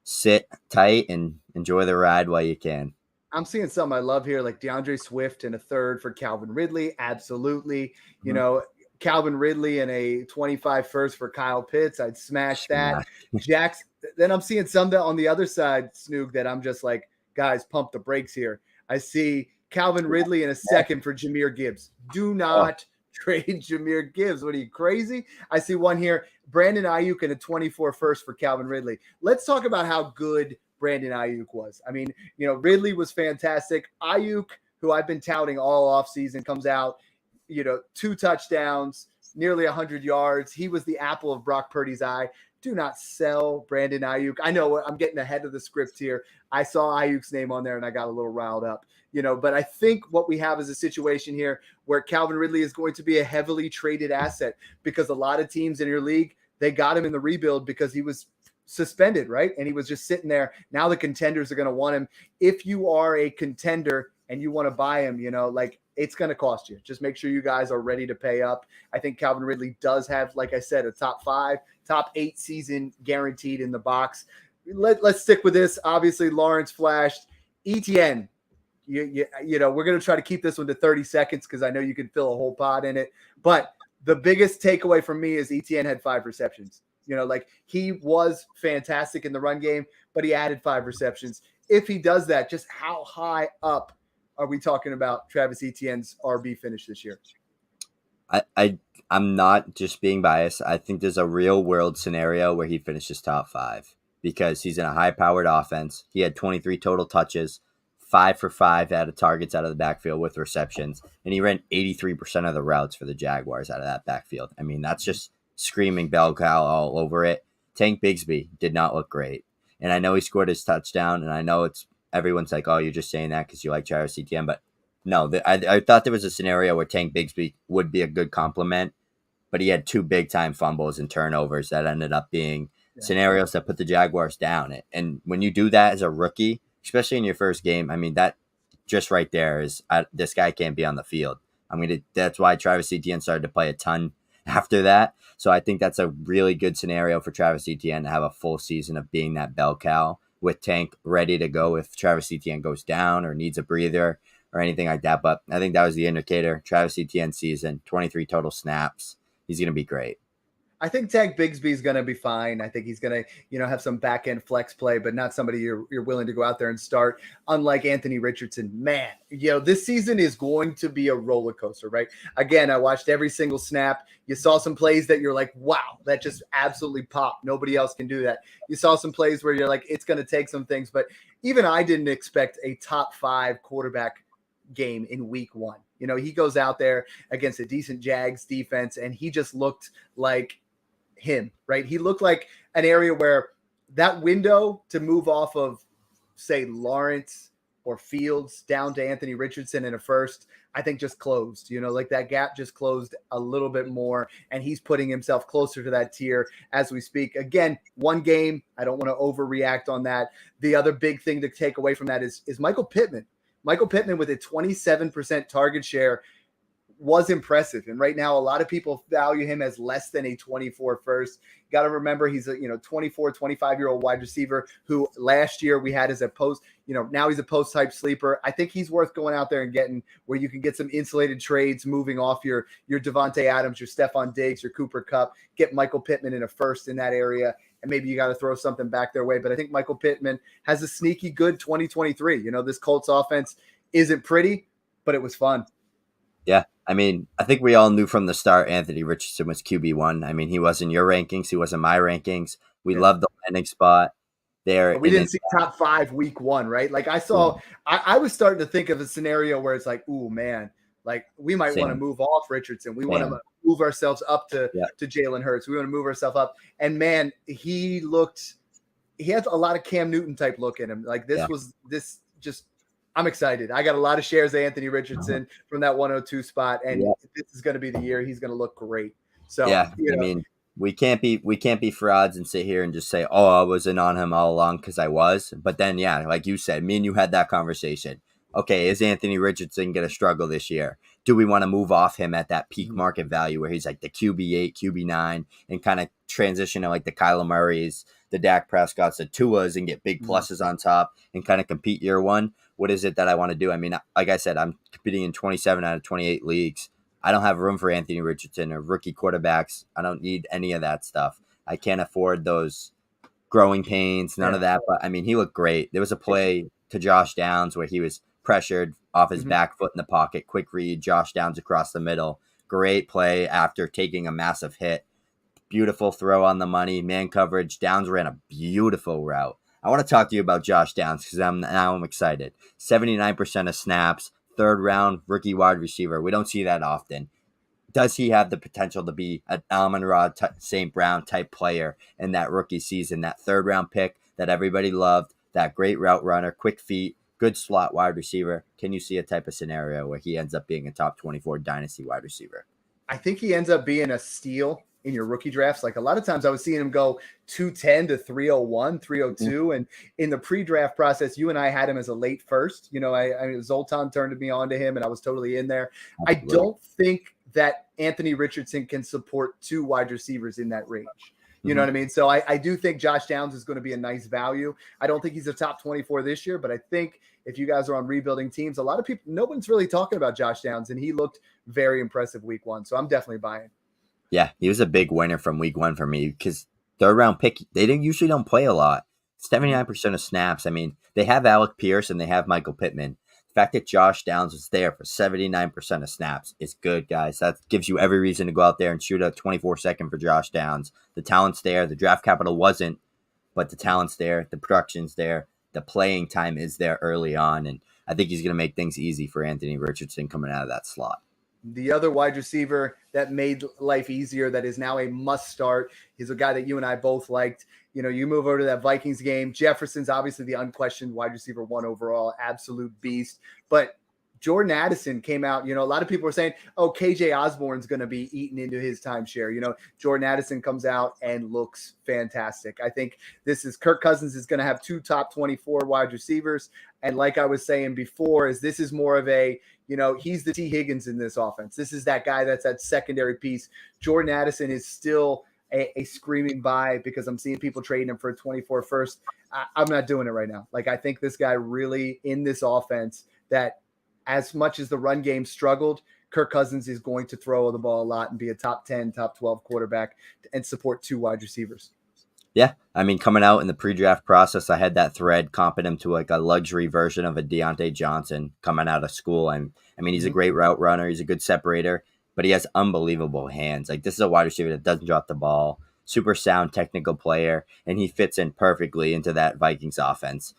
sit tight and enjoy the ride while you can. I'm seeing something I love here, like DeAndre Swift in a third for Calvin Ridley. Absolutely. You know, Calvin Ridley and a 25 first for Kyle Pitts. I'd smash that. Jackson. Then I'm seeing some that on the other side, Snoog, that I'm just like, guys, pump the brakes here. I see Calvin Ridley in a second for Jahmyr Gibbs. Do not trade Jahmyr Gibbs. What are you, crazy? I see one here, Brandon Ayuk and a 24 first for Calvin Ridley. Let's talk about how good Brandon Ayuk was. I mean, you know, Ridley was fantastic. Ayuk, who I've been touting all offseason, comes out, you know, 2 touchdowns, nearly 100 yards. He was the apple of Brock Purdy's eye. Do not sell Brandon Ayuk. I know I'm getting ahead of the script here. I saw Ayuk's name on there and I got a little riled up, you know, but I think what we have is a situation here where Calvin Ridley is going to be a heavily traded asset because a lot of teams in your league, they got him in the rebuild because he was suspended, right? And he was just sitting there. Now the contenders are going to want him. If you are a contender and you want to buy him, you know, like it's going to cost you. Just make sure you guys are ready to pay up. I think Calvin Ridley does have, like I said, a top 5, top 8 season guaranteed in the box. Let's stick with this. Obviously, Lawrence flashed. ETN, you know, we're going to try to keep this one to 30 seconds because I know you can fill a whole pod in it. But the biggest takeaway from me is ETN had 5 receptions. You know, like he was fantastic in the run game, but he added 5 receptions. If he does that, just how high up are we talking about Travis Etienne's RB finish this year? I'm not just being biased. I think there's a real world scenario where he finishes top 5 because he's in a high powered offense. He had 23 total touches, 5 for 5 out of targets out of the backfield with receptions, and he ran 83% of the routes for the Jaguars out of that backfield. I mean, that's just screaming bell cow all over it. Tank Bigsby did not look great. And I know he scored his touchdown, and I know everyone's like, oh, you're just saying that because you like Travis Etienne, but no, I thought there was a scenario where Tank Bigsby would be a good complement, but he had 2 big-time fumbles and turnovers that ended up being scenarios that put the Jaguars down. And when you do that as a rookie, especially in your first game, I mean, that just right there is this guy can't be on the field. I mean, that's why Travis Etienne started to play a ton after that. So I think that's a really good scenario for Travis Etienne to have a full season of being that bell cow with Tank ready to go if Travis Etienne goes down or needs a breather or anything like that. But I think that was the indicator. Travis Etienne season, 23 total snaps. He's going to be great. I think Tank Bigsby is going to be fine. I think he's going to, you know, have some back end flex play, but not somebody you're willing to go out there and start. Unlike Anthony Richardson, man, you know, this season is going to be a roller coaster, right? Again, I watched every single snap. You saw some plays that you're like, wow, that just absolutely popped. Nobody else can do that. You saw some plays where you're like, it's going to take some things, but even I didn't expect a top 5 quarterback game in week 1. You know, he goes out there against a decent Jags defense and he just looked like him, right? He looked like an area where that window to move off of, say, Lawrence or Fields down to Anthony Richardson in a first, I think just closed, you know, like that gap just closed a little bit more, and he's putting himself closer to that tier as we speak. Again, 1 game, I don't want to overreact on that. The other big thing to take away from that is Michael Pittman. Michael Pittman with a 27% target share was impressive. And right now, a lot of people value him as less than a 24 first. Got to remember he's a, 24, 25-year-old wide receiver who last year we had as a post, now he's a post type sleeper. I think he's worth going out there and getting where you can get some insulated trades moving off your Devontae Adams, your Stephon Diggs, your Cooper Kupp, get Michael Pittman in a first in that area. And maybe you got to throw something back their way. But I think Michael Pittman has a sneaky good 2023. This Colts offense isn't pretty, but it was fun. Yeah. I mean, I think we all knew from the start Anthony Richardson was QB1. I mean, he was in your rankings. He was in my rankings. We loved the landing spot there. But we didn't see top 5 week 1, right? Like I saw, I was starting to think of a scenario where it's like, ooh, man, like we might want to move off Richardson. We want to move ourselves up to Jalen Hurts. We want to move ourselves up. And man, he has a lot of Cam Newton type look in him. Like I'm excited. I got a lot of shares of Anthony Richardson from that 102 spot, and this is going to be the year he's going to look great. So, I mean, we can't be frauds and sit here and just say, oh, I wasn't on him all along, because I was. But then, yeah, like you said, me and you had that conversation. Okay, is Anthony Richardson going to struggle this year? Do we want to move off him at that peak market value where he's like the QB8, QB9, and kind of transition to like the Kyler Murrays, the Dak Prescotts, the Tuas, and get big pluses on top and kind of compete year one? What is it that I want to do? I mean, like I said, I'm competing in 27 out of 28 leagues. I don't have room for Anthony Richardson or rookie quarterbacks. I don't need any of that stuff. I can't afford those growing pains, none of that. But I mean, he looked great. There was a play to Josh Downs where he was pressured off his back foot in the pocket, quick read, Josh Downs across the middle. Great play after taking a massive hit. Beautiful throw on the money, man coverage. Downs ran a beautiful route. I want to talk to you about Josh Downs because I'm excited. 79% of snaps, third round rookie wide receiver. We don't see that often. Does he have the potential to be an Amon-Ra St. Brown type player in that rookie season? That third round pick that everybody loved, that great route runner, quick feet, good slot wide receiver. Can you see a type of scenario where he ends up being a top 24 dynasty wide receiver? I think he ends up being a steal in your rookie drafts. Like a lot of times I was seeing him go 210 to 301, 302. And in the pre-draft process, you and I had him as a late first. You know, I Zoltan turned me on to him and I was totally in there. Absolutely. I don't think that Anthony Richardson can support two wide receivers in that range. You know what I mean? So I do think Josh Downs is going to be a nice value. I don't think he's a top 24 this year, but I think if you guys are on rebuilding teams, a lot of people, no one's really talking about Josh Downs, and he looked very impressive week one. So I'm definitely buying. Yeah, he was a big winner from week one for me because third round pick, they usually don't play a lot. 79% of snaps. I mean, they have Alec Pierce and they have Michael Pittman. The fact that Josh Downs was there for 79% of snaps is good, guys. That gives you every reason to go out there and shoot a 24-second for Josh Downs. The talent's there. The draft capital wasn't, but the talent's there. The production's there. The playing time is there early on, and I think he's going to make things easy for Anthony Richardson coming out of that slot. The other wide receiver that made life easier, that is now a must start, is a guy that you and I both liked. You know, you move over to that Vikings game. Jefferson's obviously the unquestioned wide receiver one overall, absolute beast. But Jordan Addison came out. You know, a lot of people are saying, oh, KJ Osborne's going to be eaten into his timeshare. You know, Jordan Addison comes out and looks fantastic. I think this is Kirk Cousins is going to have two top 24 wide receivers. And like I was saying before, this is more of a, you know, he's the T. Higgins in this offense. This is that guy that's that secondary piece. Jordan Addison is still a screaming buy because I'm seeing people trading him for a 24 first. I'm not doing it right now. Like, I think this guy really in this offense, that as much as the run game struggled, Kirk Cousins is going to throw the ball a lot and be a top 10, top 12 quarterback and support two wide receivers. Yeah, I mean, coming out in the pre-draft process, I had that thread comping him to like a luxury version of a Deontay Johnson coming out of school. I mean, he's a great route runner. He's a good separator, but he has unbelievable hands. Like, this is a wide receiver that doesn't drop the ball, super sound technical player, and he fits in perfectly into that Vikings offense.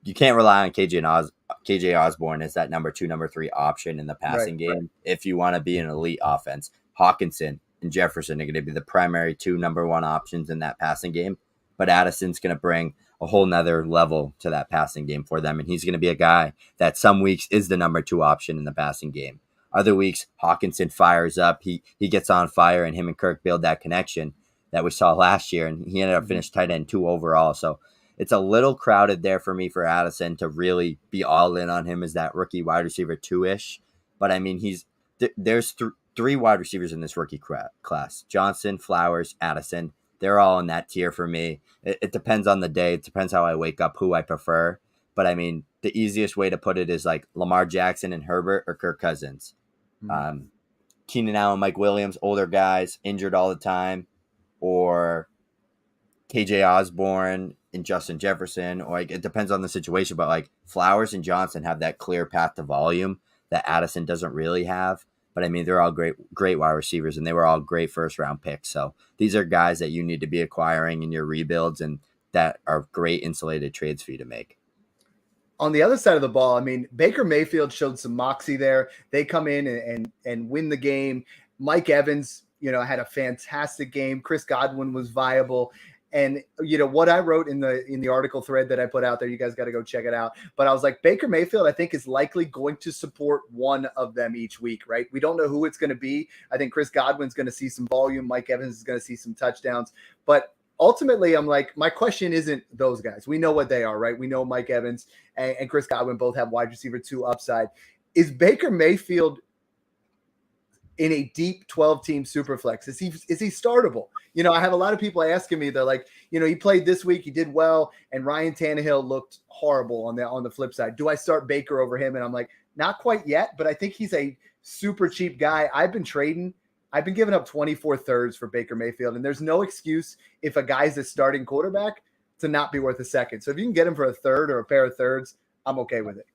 You can't rely on KJ Osborne as that number 2, number 3 option in the passing game if you want to be an elite offense. Hawkinson and Jefferson are going to be the primary 2 number 1 options in that passing game, but Addison's going to bring a whole nother level to that passing game for them, and he's going to be a guy that some weeks is the number 2 option in the passing game. Other weeks, Hawkinson fires up, he gets on fire, and him and Kirk build that connection that we saw last year, and he ended up finished tight end 2 overall. So it's a little crowded there for me for Addison to really be all in on him as that rookie wide receiver 2-ish. But I mean, there's 3 wide receivers in this rookie class: Johnson, Flowers, Addison. They're all in that tier for me. It depends on the day. It depends how I wake up, who I prefer. But I mean, the easiest way to put it is like Lamar Jackson and Herbert or Kirk Cousins. Keenan Allen, Mike Williams, older guys, injured all the time, or KJ Osborne and Justin Jefferson, or like, it depends on the situation. But like Flowers and Johnson have that clear path to volume that Addison doesn't really have. But I mean, they're all great wide receivers, and they were all great first round picks. So these are guys that you need to be acquiring in your rebuilds, and that are great insulated trades for you to make. On the other side of the ball, I mean, Baker Mayfield showed some moxie there. They come in and win the game. Mike Evans, you know, had a fantastic game. Chris Godwin was viable. And what I wrote in the article thread that I put out there, you guys got to go check it out. But I was like, Baker Mayfield, I think, is likely going to support one of them each week, right? We don't know who it's going to be. I think Chris Godwin's going to see some volume. Mike Evans is going to see some touchdowns. But ultimately, I'm like, my question isn't those guys. We know what they are, right? We know Mike Evans and Chris Godwin both have wide receiver 2 upside. Is Baker Mayfield in a deep 12-team superflex? Is he startable? I have a lot of people asking me, they're like, he played this week, he did well, and Ryan Tannehill looked horrible on the flip side. Do I start Baker over him? And I'm like, not quite yet, but I think he's a super cheap guy. I've been giving up 24 thirds for Baker Mayfield, and there's no excuse if a guy's a starting quarterback to not be worth a second. So if you can get him for a third or a pair of thirds, I'm okay with it.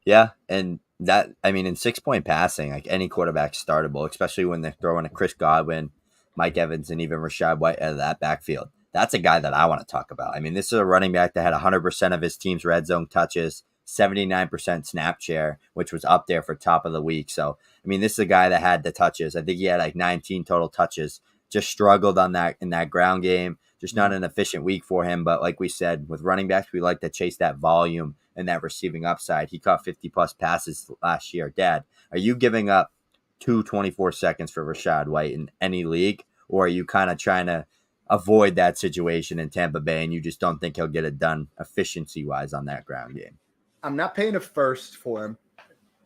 Yeah, and that, I mean, in 6-point passing, like any quarterback's startable, especially when they're throwing a Chris Godwin, Mike Evans, and even Rachaad White out of that backfield. That's a guy that I want to talk about. I mean, this is a running back that had 100% of his team's red zone touches, 79% snap share, which was up there for top of the week. So, I mean, this is a guy that had the touches. I think he had like 19 total touches, just struggled on that in that ground game. Just not an efficient week for him. But like we said, with running backs, we like to chase that volume and that receiving upside. He caught 50-plus passes last year. Dad, are you giving up 24 seconds for Rachaad White in any league? Or are you kind of trying to avoid that situation in Tampa Bay and you just don't think he'll get it done efficiency-wise on that ground game? I'm not paying a first for him.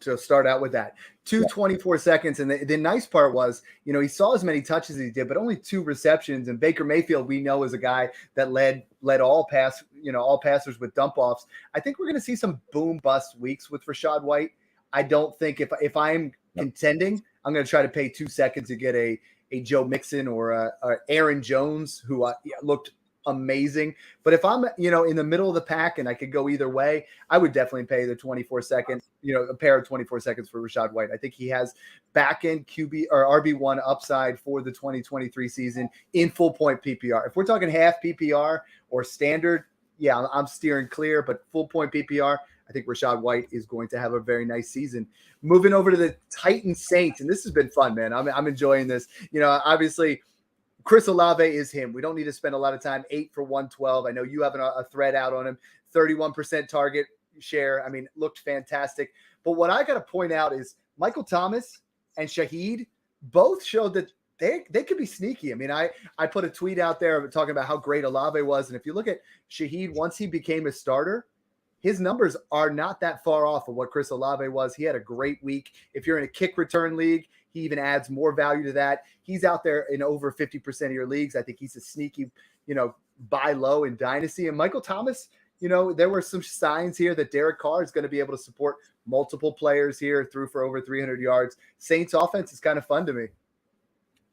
So start out with that. 24 seconds. And the nice part was, he saw as many touches as he did, but only 2 receptions. And Baker Mayfield, we know, is a guy that led all passers with dump offs. I think we're going to see some boom bust weeks with Rachaad White. I don't think if I'm contending, I'm going to try to pay 2 seconds to get a Joe Mixon or a Aaron Jones, who looked amazing. But if I'm, in the middle of the pack and I could go either way, I would definitely pay the 24 seconds, a pair of 24 seconds for Rachaad White. I think he has back end QB or RB1 upside for the 2023 season in full point PPR. If we're talking half PPR or standard, yeah, I'm steering clear, but full point PPR, I think Rachaad White is going to have a very nice season. Moving over to the Titans Saints, and this has been fun, man. I'm enjoying this. Obviously, Chris Olave is him. We don't need to spend a lot of time. 8 for 112. I know you have a thread out on him. 31% target share. I mean, looked fantastic. But what I got to point out is Michael Thomas and Shaheed both showed that they could be sneaky. I mean, I put a tweet out there talking about how great Olave was. And if you look at Shaheed, once he became a starter, his numbers are not that far off of what Chris Olave was. He had a great week. If you're in a kick return league, he even adds more value to that. He's out there in over 50% of your leagues. I think he's a sneaky, buy low in Dynasty. And Michael Thomas, there were some signs here that Derek Carr is going to be able to support multiple players here, threw for over 300 yards. Saints offense is kind of fun to me.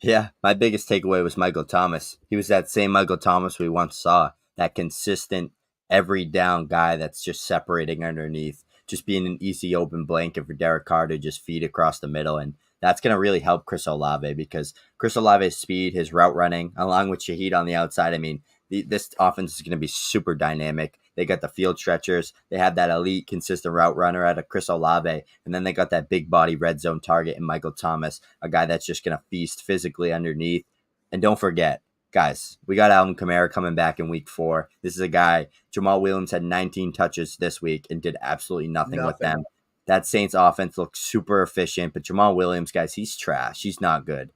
Yeah, my biggest takeaway was Michael Thomas. He was that same Michael Thomas we once saw, that consistent every down guy that's just separating underneath, just being an easy open blanket for Derek Carr to just feed across the middle. And that's going to really help Chris Olave because Chris Olave's speed, his route running, along with Shaheed on the outside, I mean, this offense is going to be super dynamic. They got the field stretchers. They have that elite, consistent route runner out of Chris Olave. And then they got that big body red zone target in Michael Thomas, a guy that's just going to feast physically underneath. And don't forget, guys, we got Alvin Kamara coming back in week 4. This is a guy, Jamal Williams had 19 touches this week and did absolutely nothing with them. That Saints offense looks super efficient, but Jamal Williams, guys, he's trash. He's not good.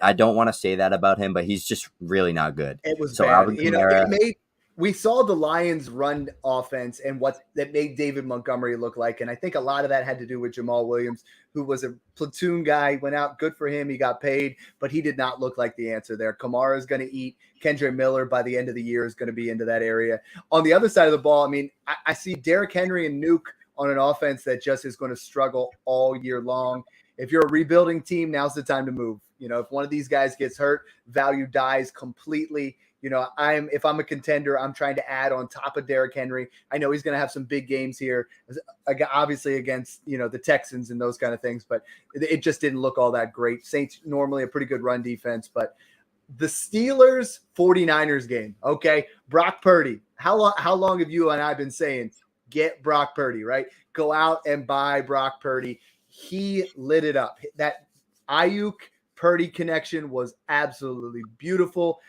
I don't want to say that about him, but he's just really not good. It was so bad. Alvin Kamara, we saw the Lions run offense and what that made David Montgomery look like. And I think a lot of that had to do with Jamal Williams, who was a platoon guy, went out, good for him. He got paid, but he did not look like the answer there. Kamara is going to eat. Kendre Miller by the end of the year is going to be into that area. On the other side of the ball, I mean, I see Derrick Henry and Nuke on an offense that just is going to struggle all year long. If you're a rebuilding team, now's the time to move. If one of these guys gets hurt, value dies completely. If I'm a contender, I'm trying to add on top of Derrick Henry. I know he's going to have some big games here, obviously against, the Texans and those kind of things, but it just didn't look all that great. Saints normally a pretty good run defense, but the Steelers 49ers game. Okay. Brock Purdy. How long have you and I been saying, get Brock Purdy, right? Go out and buy Brock Purdy. He lit it up. That Ayuk Purdy connection was absolutely beautiful.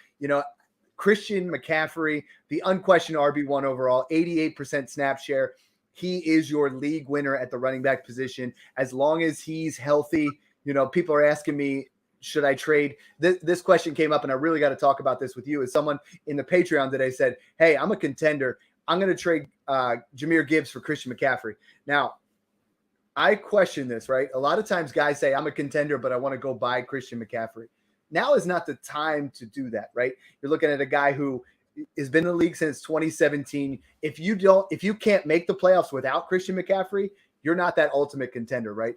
Christian McCaffrey, the unquestioned RB1 overall, 88% snap share. He is your league winner at the running back position. As long as he's healthy, people are asking me, should I trade? This question came up, and I really got to talk about this with you. As someone in the Patreon today said, hey, I'm a contender. I'm going to trade Jahmyr Gibbs for Christian McCaffrey. Now, I question this, right? A lot of times guys say, I'm a contender, but I want to go buy Christian McCaffrey. Now is not the time to do that, right? You're looking at a guy who has been in the league since 2017. If you can't make the playoffs without Christian McCaffrey, you're not that ultimate contender, right?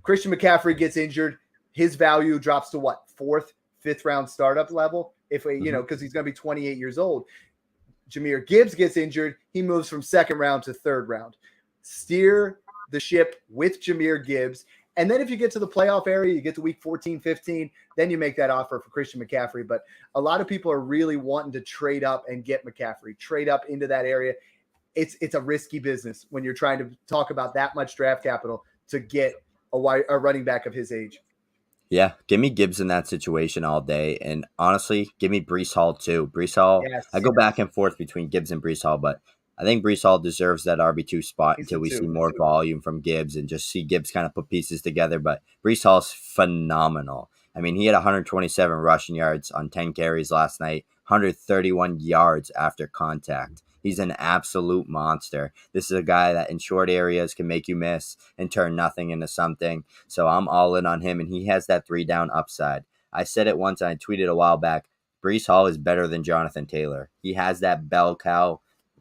Christian McCaffrey gets injured. His value drops to what? 4th, 5th round startup level. If we, because he's going to be 28 years old. Jahmyr Gibbs gets injured. He moves from 2nd round to 3rd round. Steer the ship with Jahmyr Gibbs. And then if you get to the playoff area, you get to week 14, 15, then you make that offer for Christian McCaffrey. But a lot of people are really wanting to trade up and get McCaffrey, trade up into that area. It's a risky business when you're trying to talk about that much draft capital to get a running back of his age. Yeah, give me Gibbs in that situation all day. And honestly, give me Breece Hall too. Breece Hall, Yes. I go back and forth between Gibbs and Breece Hall, but I think Breece Hall deserves that RB2 spot until we see more volume from Gibbs and just see Gibbs kind of put pieces together. But Breece Hall's phenomenal. I mean, he had 127 rushing yards on 10 carries last night, 131 yards after contact. He's an absolute monster. This is a guy that in short areas can make you miss and turn nothing into something. So I'm all in on him, and he has that 3-down upside. I said it once, and I tweeted a while back, Breece Hall is better than Jonathan Taylor. He has that bell cow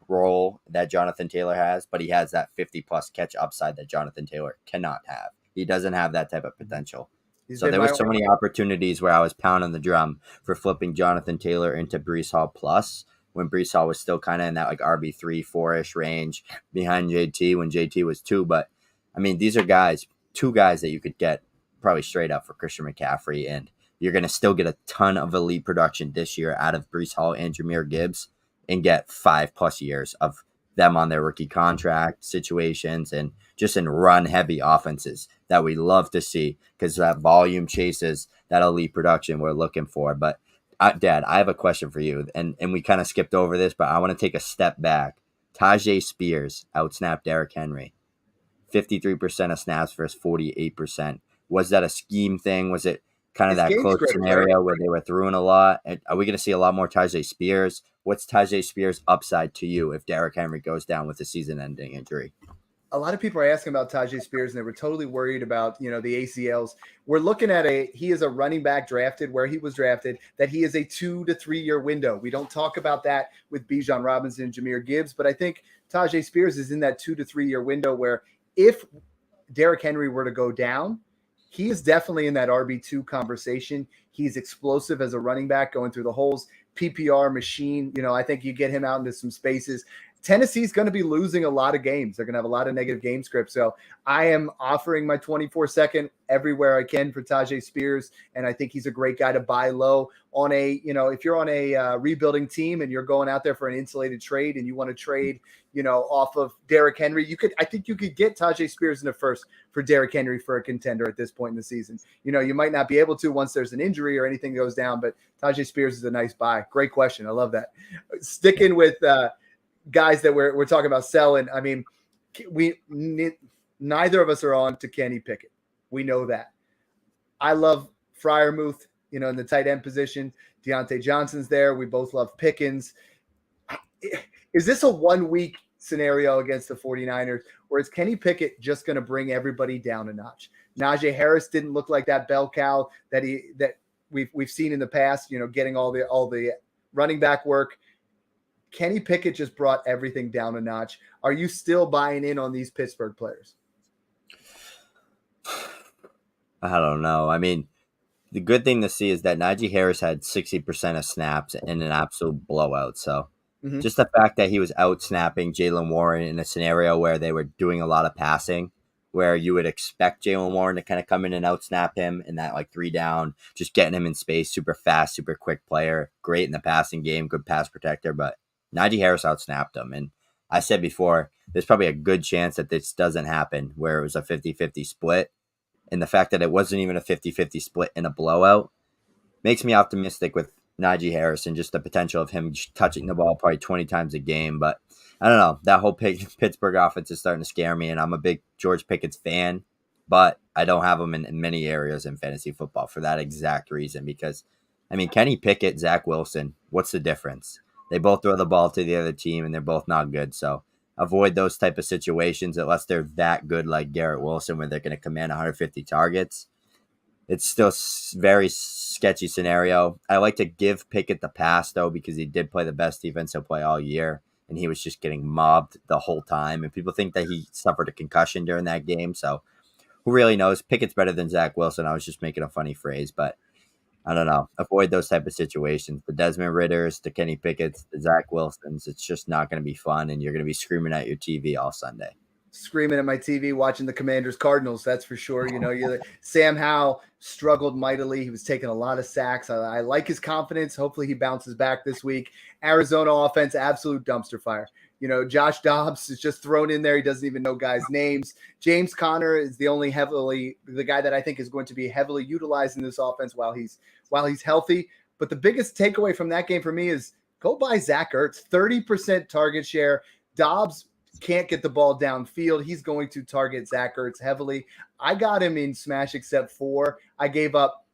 role that Jonathan Taylor has, but he has that 50-plus catch upside that Jonathan Taylor cannot have. He doesn't have that type of potential. So there were so many opportunities where I was pounding the drum for flipping Jonathan Taylor into Breece Hall plus when Breece Hall was still kind of in that like RB3, 4-ish range behind JT when JT was 2. But, I mean, these are guys, 2 guys that you could get probably straight up for Christian McCaffrey, and you're going to still get a ton of elite production this year out of Breece Hall and Jahmyr Gibbs and get 5+ years of them on their rookie contract situations and just in run-heavy offenses that we love to see because that volume chases that elite production we're looking for. But, Dad, I have a question for you, and we kind of skipped over this, but I want to take a step back. Tyjae Spears outsnapped Derrick Henry. 53% of snaps versus 48%. Was that a scheme thing? Was it kind of that close scenario where they were throwing a lot? Are we going to see a lot more Tyjae Spears? What's Tyjae Spears' upside to you if Derrick Henry goes down with a season-ending injury? A lot of people are asking about Tyjae Spears, and they were totally worried about, the ACLs. We're looking at he is a running back drafted where he was drafted, that he is a 2 to 3 year window. We don't talk about that with Bijan Robinson and Jahmyr Gibbs, but I think Tyjae Spears is in that 2 to 3 year window where if Derrick Henry were to go down, he is definitely in that RB2 conversation. He's explosive as a running back going through the holes, PPR machine. I think you get him out into some spaces. Tennessee's going to be losing a lot of games. They're going to have a lot of negative game scripts. So I am offering my 24-second everywhere I can for Tyjae Spears, and I think he's a great guy to buy low on if you're on a rebuilding team and you're going out there for an insulated trade and you want to trade, off of Derrick Henry, I think you could get Tyjae Spears in the first for Derrick Henry for a contender at this point in the season. You might not be able to once there's an injury or anything goes down, but Tyjae Spears is a nice buy. Great question. I love that. Sticking with guys that we're talking about selling. I mean, neither of us are on to Kenny Pickett. We know that. I love Freiermuth, in the tight end position. Deontay Johnson's there. We both love Pickens. Is this a 1 week scenario against the 49ers, or is Kenny Pickett just going to bring everybody down a notch? Najee Harris didn't look like that bell cow that we've seen in the past, getting all the running back work. Kenny Pickett just brought everything down a notch. Are you still buying in on these Pittsburgh players? I don't know. I mean, the good thing to see is that Najee Harris had 60% of snaps in an absolute blowout. So just the fact that he was out-snapping Jaylen Warren in a scenario where they were doing a lot of passing, where you would expect Jaylen Warren to kind of come in and out-snap him in that 3-down, just getting him in space, super fast, super quick player, great in the passing game, good pass protector, but Najee Harris outsnapped him. And I said before, there's probably a good chance that this doesn't happen where it was a 50-50 split. And the fact that it wasn't even a 50-50 split in a blowout makes me optimistic with Najee Harris and just the potential of him touching the ball probably 20 times a game. But I don't know. That whole Pittsburgh offense is starting to scare me, and I'm a big George Pickett's fan, but I don't have him in many areas in fantasy football for that exact reason. Because, I mean, Kenny Pickett, Zach Wilson, what's the difference? They both throw the ball to the other team, and they're both not good. So avoid those type of situations unless they're that good like Garrett Wilson where they're going to command 150 targets. It's still very sketchy scenario. I like to give Pickett the pass, though, because he did play the best defense he'll play all year, and he was just getting mobbed the whole time. And people think that he suffered a concussion during that game, so who really knows? Pickett's better than Zach Wilson. I was just making a funny phrase, but I don't know. Avoid those type of situations. The Desmond Ritters, the Kenny Pickett's, the Zach Wilsons, it's just not going to be fun, and you're going to be screaming at your TV all Sunday. Screaming at my TV watching the Commanders Cardinals, that's for sure. Sam Howell struggled mightily. He was taking a lot of sacks. I like his confidence. Hopefully he bounces back this week. Arizona offense, absolute dumpster fire. Josh Dobbs is just thrown in there. He doesn't even know guys' names. James Conner is the guy that I think is going to be heavily utilized in this offense while he's healthy. But the biggest takeaway from that game for me is go buy Zach Ertz, 30% target share. Dobbs can't get the ball downfield. He's going to target Zach Ertz heavily. I got him in Smash Except 4. I gave up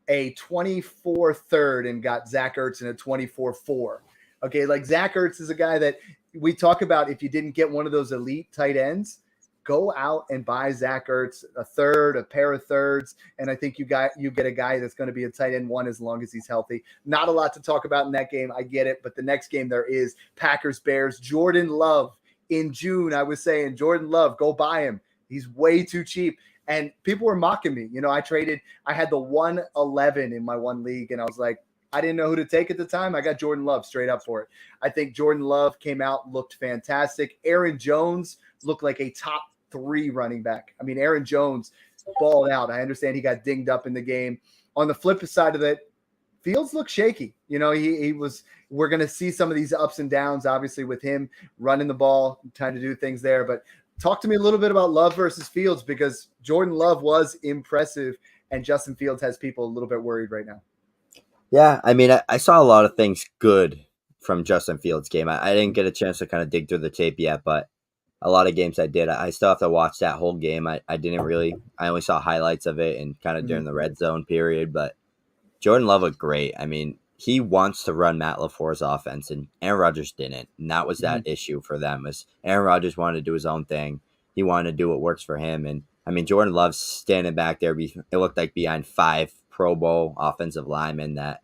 a 24 third and got Zach Ertz in a 24-4. Okay, like Zach Ertz is a guy that we talk about. If you didn't get one of those elite tight ends, go out and buy Zach Ertz, a third, a pair of thirds, and I think you get a guy that's going to be a tight end one as long as he's healthy. Not a lot to talk about in that game. I get it, but the next game there is Packers-Bears. Jordan Love. In June, I was saying, Jordan Love, go buy him. He's way too cheap. And people were mocking me. I had the 111 in my one league, and I was like, I didn't know who to take at the time. I got Jordan Love straight up for it. I think Jordan Love came out, looked fantastic. Aaron Jones looked like a top 3 running back. I mean, Aaron Jones balled out. I understand he got dinged up in the game. On the flip side of it, Fields looked shaky. We're going to see some of these ups and downs, obviously, with him running the ball, trying to do things there. But talk to me a little bit about Love versus Fields, because Jordan Love was impressive and Justin Fields has people a little bit worried right now. Yeah, I mean, I saw a lot of things good from Justin Fields' game. I didn't get a chance to kind of dig through the tape yet, but a lot of games I did. I still have to watch that whole game. I only saw highlights of it and kind of during the red zone period, but Jordan Love looked great. I mean, he wants to run Matt LaFleur's offense, and Aaron Rodgers didn't. And that was that issue for them. Was Aaron Rodgers wanted to do his own thing. He wanted to do what works for him. And, I mean, Jordan Love's standing back there. It looked like behind 5 Pro Bowl offensive linemen that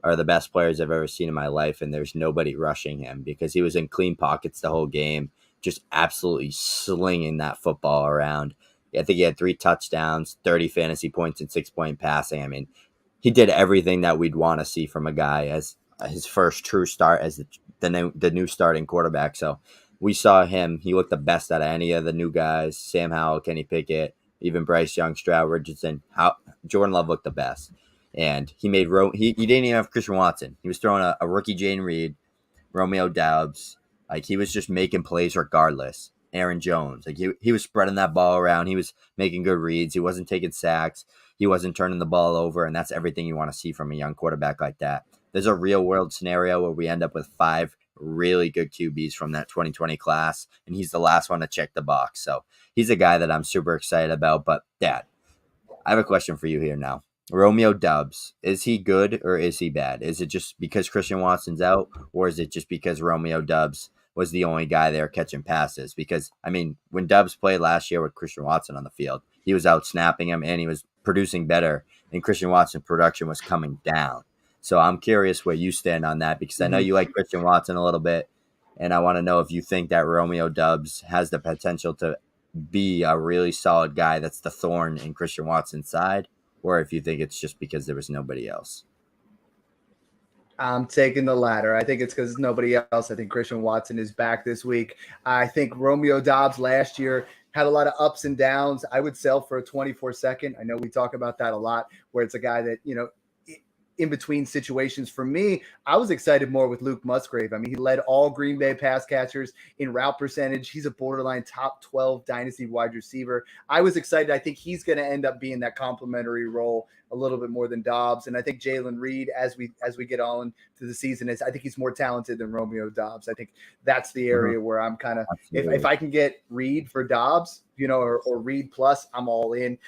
are the best players I've ever seen in my life, and there's nobody rushing him because he was in clean pockets the whole game, just absolutely slinging that football around. I think he had 3 touchdowns, 30 fantasy points, and 6-point passing. I mean, he did everything that we'd want to see from a guy as his first true start as the new starting quarterback. So we saw him. He looked the best out of any of the new guys, Sam Howell, Kenny Pickett, even Bryce Young, Stroud Richardson. Jordan Love looked the best. And he made he didn't even have Christian Watson. He was throwing a rookie Jane Reed, Romeo Doubs. Like, he was just making plays regardless. Aaron Jones. Like, he was spreading that ball around. He was making good reads. He wasn't taking sacks. He wasn't turning the ball over, and that's everything you want to see from a young quarterback like that. There's a real-world scenario where we end up with 5 really good QBs from that 2020 class, and he's the last one to check the box. So he's a guy that I'm super excited about. But, Dad, I have a question for you here now. Romeo Doubs, is he good or is he bad? Is it just because Christian Watson's out, or is it just because Romeo Doubs was the only guy there catching passes? Because, I mean, when Doubs played last year with Christian Watson on the field, he was out snapping him and he was producing better, and Christian Watson's production was coming down. So I'm curious where you stand on that, because I know you like Christian Watson a little bit, and I want to know if you think that Romeo Doubs has the potential to be a really solid guy that's the thorn in Christian Watson's side, or if you think it's just because there was nobody else. I'm taking the latter. I think it's because nobody else. I think Christian Watson is back this week. I think Romeo Doubs last year had a lot of ups and downs. I would sell for a 24 second. I know we talk about that a lot, where it's a guy that, in between situations. For me, I was excited more with Luke Musgrave. I mean, he led all Green Bay pass catchers in route percentage. He's a borderline top 12 dynasty wide receiver. I was excited. I think he's going to end up being that complementary role a little bit more than Dobbs. And I think Jalen Reed, as we get on to the season, I think he's more talented than Romeo Dobbs. I think that's the area where I'm kind of, if I can get Reed for Dobbs, or Reed plus, I'm all in.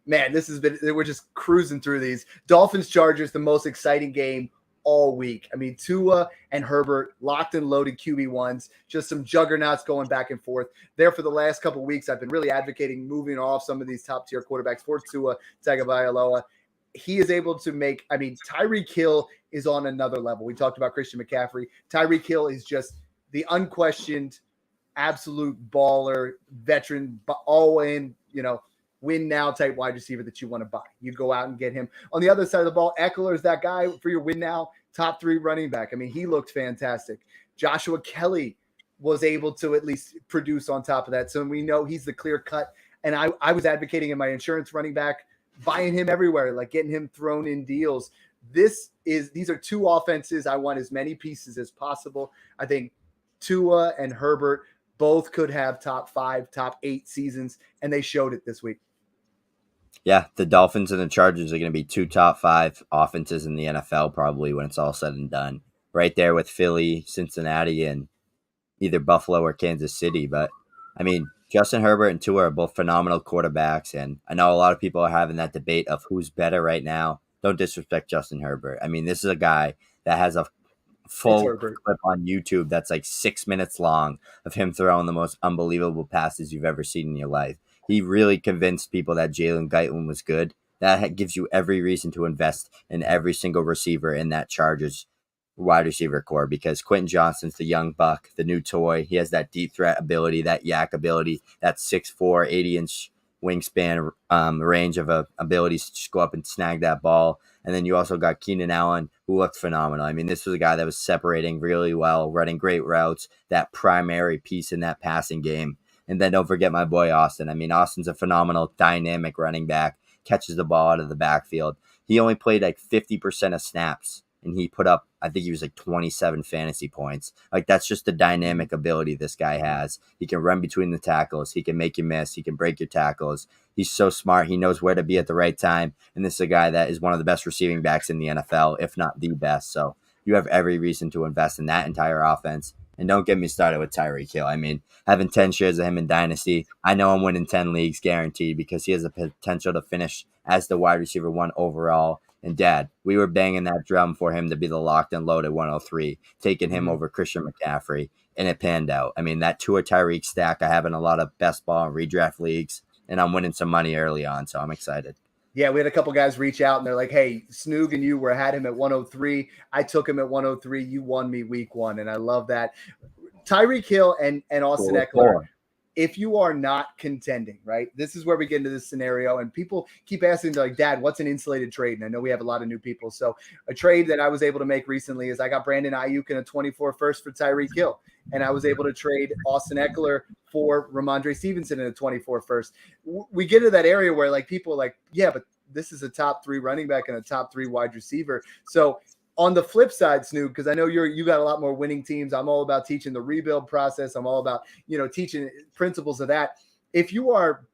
Man, we're just cruising through these. Dolphins Chargers, the most exciting game all week. I mean, Tua and Herbert, locked and loaded QB1s, just some juggernauts going back and forth. There for the last couple of weeks, I've been really advocating moving off some of these top tier quarterbacks for Tua Tagovailoa. He is able to make, Tyreek Hill is on another level. We talked about Christian McCaffrey. Tyreek Hill is just the unquestioned, absolute baller, veteran, all in, win now type wide receiver that you want to buy. You go out and get him. On the other side of the ball, Eckler is that guy for your win now, top 3 running back. I mean, he looked fantastic. Joshua Kelly was able to at least produce on top of that. So we know he's the clear cut. And I was advocating in my insurance running back, buying him everywhere, like getting him thrown in deals. These are 2 offenses. I want as many pieces as possible. I think Tua and Herbert both could have top 5, top 8 seasons, and they showed it this week. Yeah, the Dolphins and the Chargers are going to be 2 top 5 offenses in the NFL probably when it's all said and done. Right there with Philly, Cincinnati, and either Buffalo or Kansas City. But, Justin Herbert and Tua are both phenomenal quarterbacks, and I know a lot of people are having that debate of who's better right now. Don't disrespect Justin Herbert. This is a guy that has a full clip on YouTube that's like 6 minutes long of him throwing the most unbelievable passes you've ever seen in your life. He really convinced people that Jalen Guyton was good. That gives you every reason to invest in every single receiver in that Chargers wide receiver core, because Quentin Johnston's the young buck, the new toy. He has that deep threat ability, that yak ability, that 6'4", 80-inch wingspan range of abilities to just go up and snag that ball. And then you also got Keenan Allen, who looked phenomenal. This was a guy that was separating really well, running great routes, that primary piece in that passing game. And then don't forget my boy Austin. Austin's a phenomenal, dynamic running back, catches the ball out of the backfield. He only played like 50% of snaps, and he put up, I think he was like 27 fantasy points. Like, that's just the dynamic ability this guy has. He can run between the tackles. He can make you miss. He can break your tackles. He's so smart. He knows where to be at the right time. And this is a guy that is one of the best receiving backs in the NFL, if not the best. So you have every reason to invest in that entire offense. And don't get me started with Tyreek Hill. Having 10 shares of him in Dynasty, I know I'm winning 10 leagues guaranteed, because he has the potential to finish as the wide receiver 1 overall. And Dad, we were banging that drum for him to be the locked and loaded 103, taking him over Christian McCaffrey, and it panned out. That Tua Tyreek stack I have in a lot of best ball and redraft leagues, and I'm winning some money early on, so I'm excited. Yeah, we had a couple guys reach out, and they're like, hey, Snoog and you had him at 103. I took him at 103. You won me week 1, and I love that. Tyreek Hill and Austin Eckler, if you are not contending, right, this is where we get into this scenario, and people keep asking, like, Dad, what's an insulated trade? And I know we have a lot of new people. So a trade that I was able to make recently is I got Brandon Ayuk and a 24 first for Tyreek Hill, and I was able to trade Austin Eckler for Ramondre Stevenson in a 24 first. We get to that area where, like, people are like, yeah, but this is a top 3 running back and a top 3 wide receiver. So on the flip side, Snoop, because I know you got a lot more winning teams. I'm all about teaching the rebuild process. I'm all about, teaching principles of that. If you are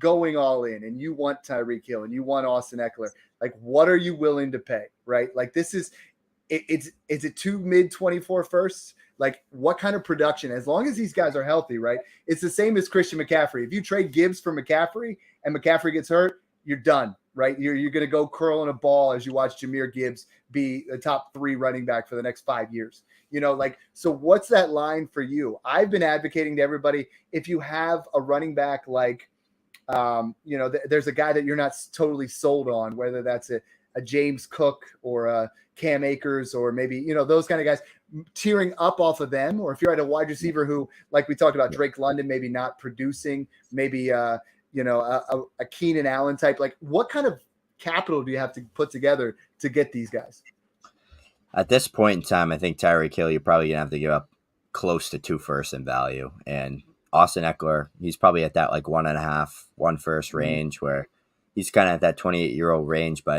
going all in and you want Tyreek Hill and you want Austin Eckler, like, what are you willing to pay, right? Like, this is is it 2 mid-24 firsts? Like, what kind of production, as long as these guys are healthy, right? It's the same as Christian McCaffrey. If you trade Gibbs for McCaffrey and McCaffrey gets hurt, you're done, right? You're going to go curling a ball as you watch Jahmyr Gibbs be a top 3 running back for the next 5 years. So what's that line for you? I've been advocating to everybody, if you have a running back like, there's a guy that you're not totally sold on, whether that's a James Cook or a Cam Akers or maybe, those kind of guys, tearing up off of them. Or if you're at a wide receiver who, like we talked about, Drake London, maybe not producing, maybe, a Keenan Allen type, like, what kind of capital do you have to put together to get these guys? At this point in time, I think Tyreek Hill, you're probably going to have to give up close to 2 firsts in value. And Austin Eckler, he's probably at that like 1.5, 1 first range, where he's kind of at that 28-year-old range. But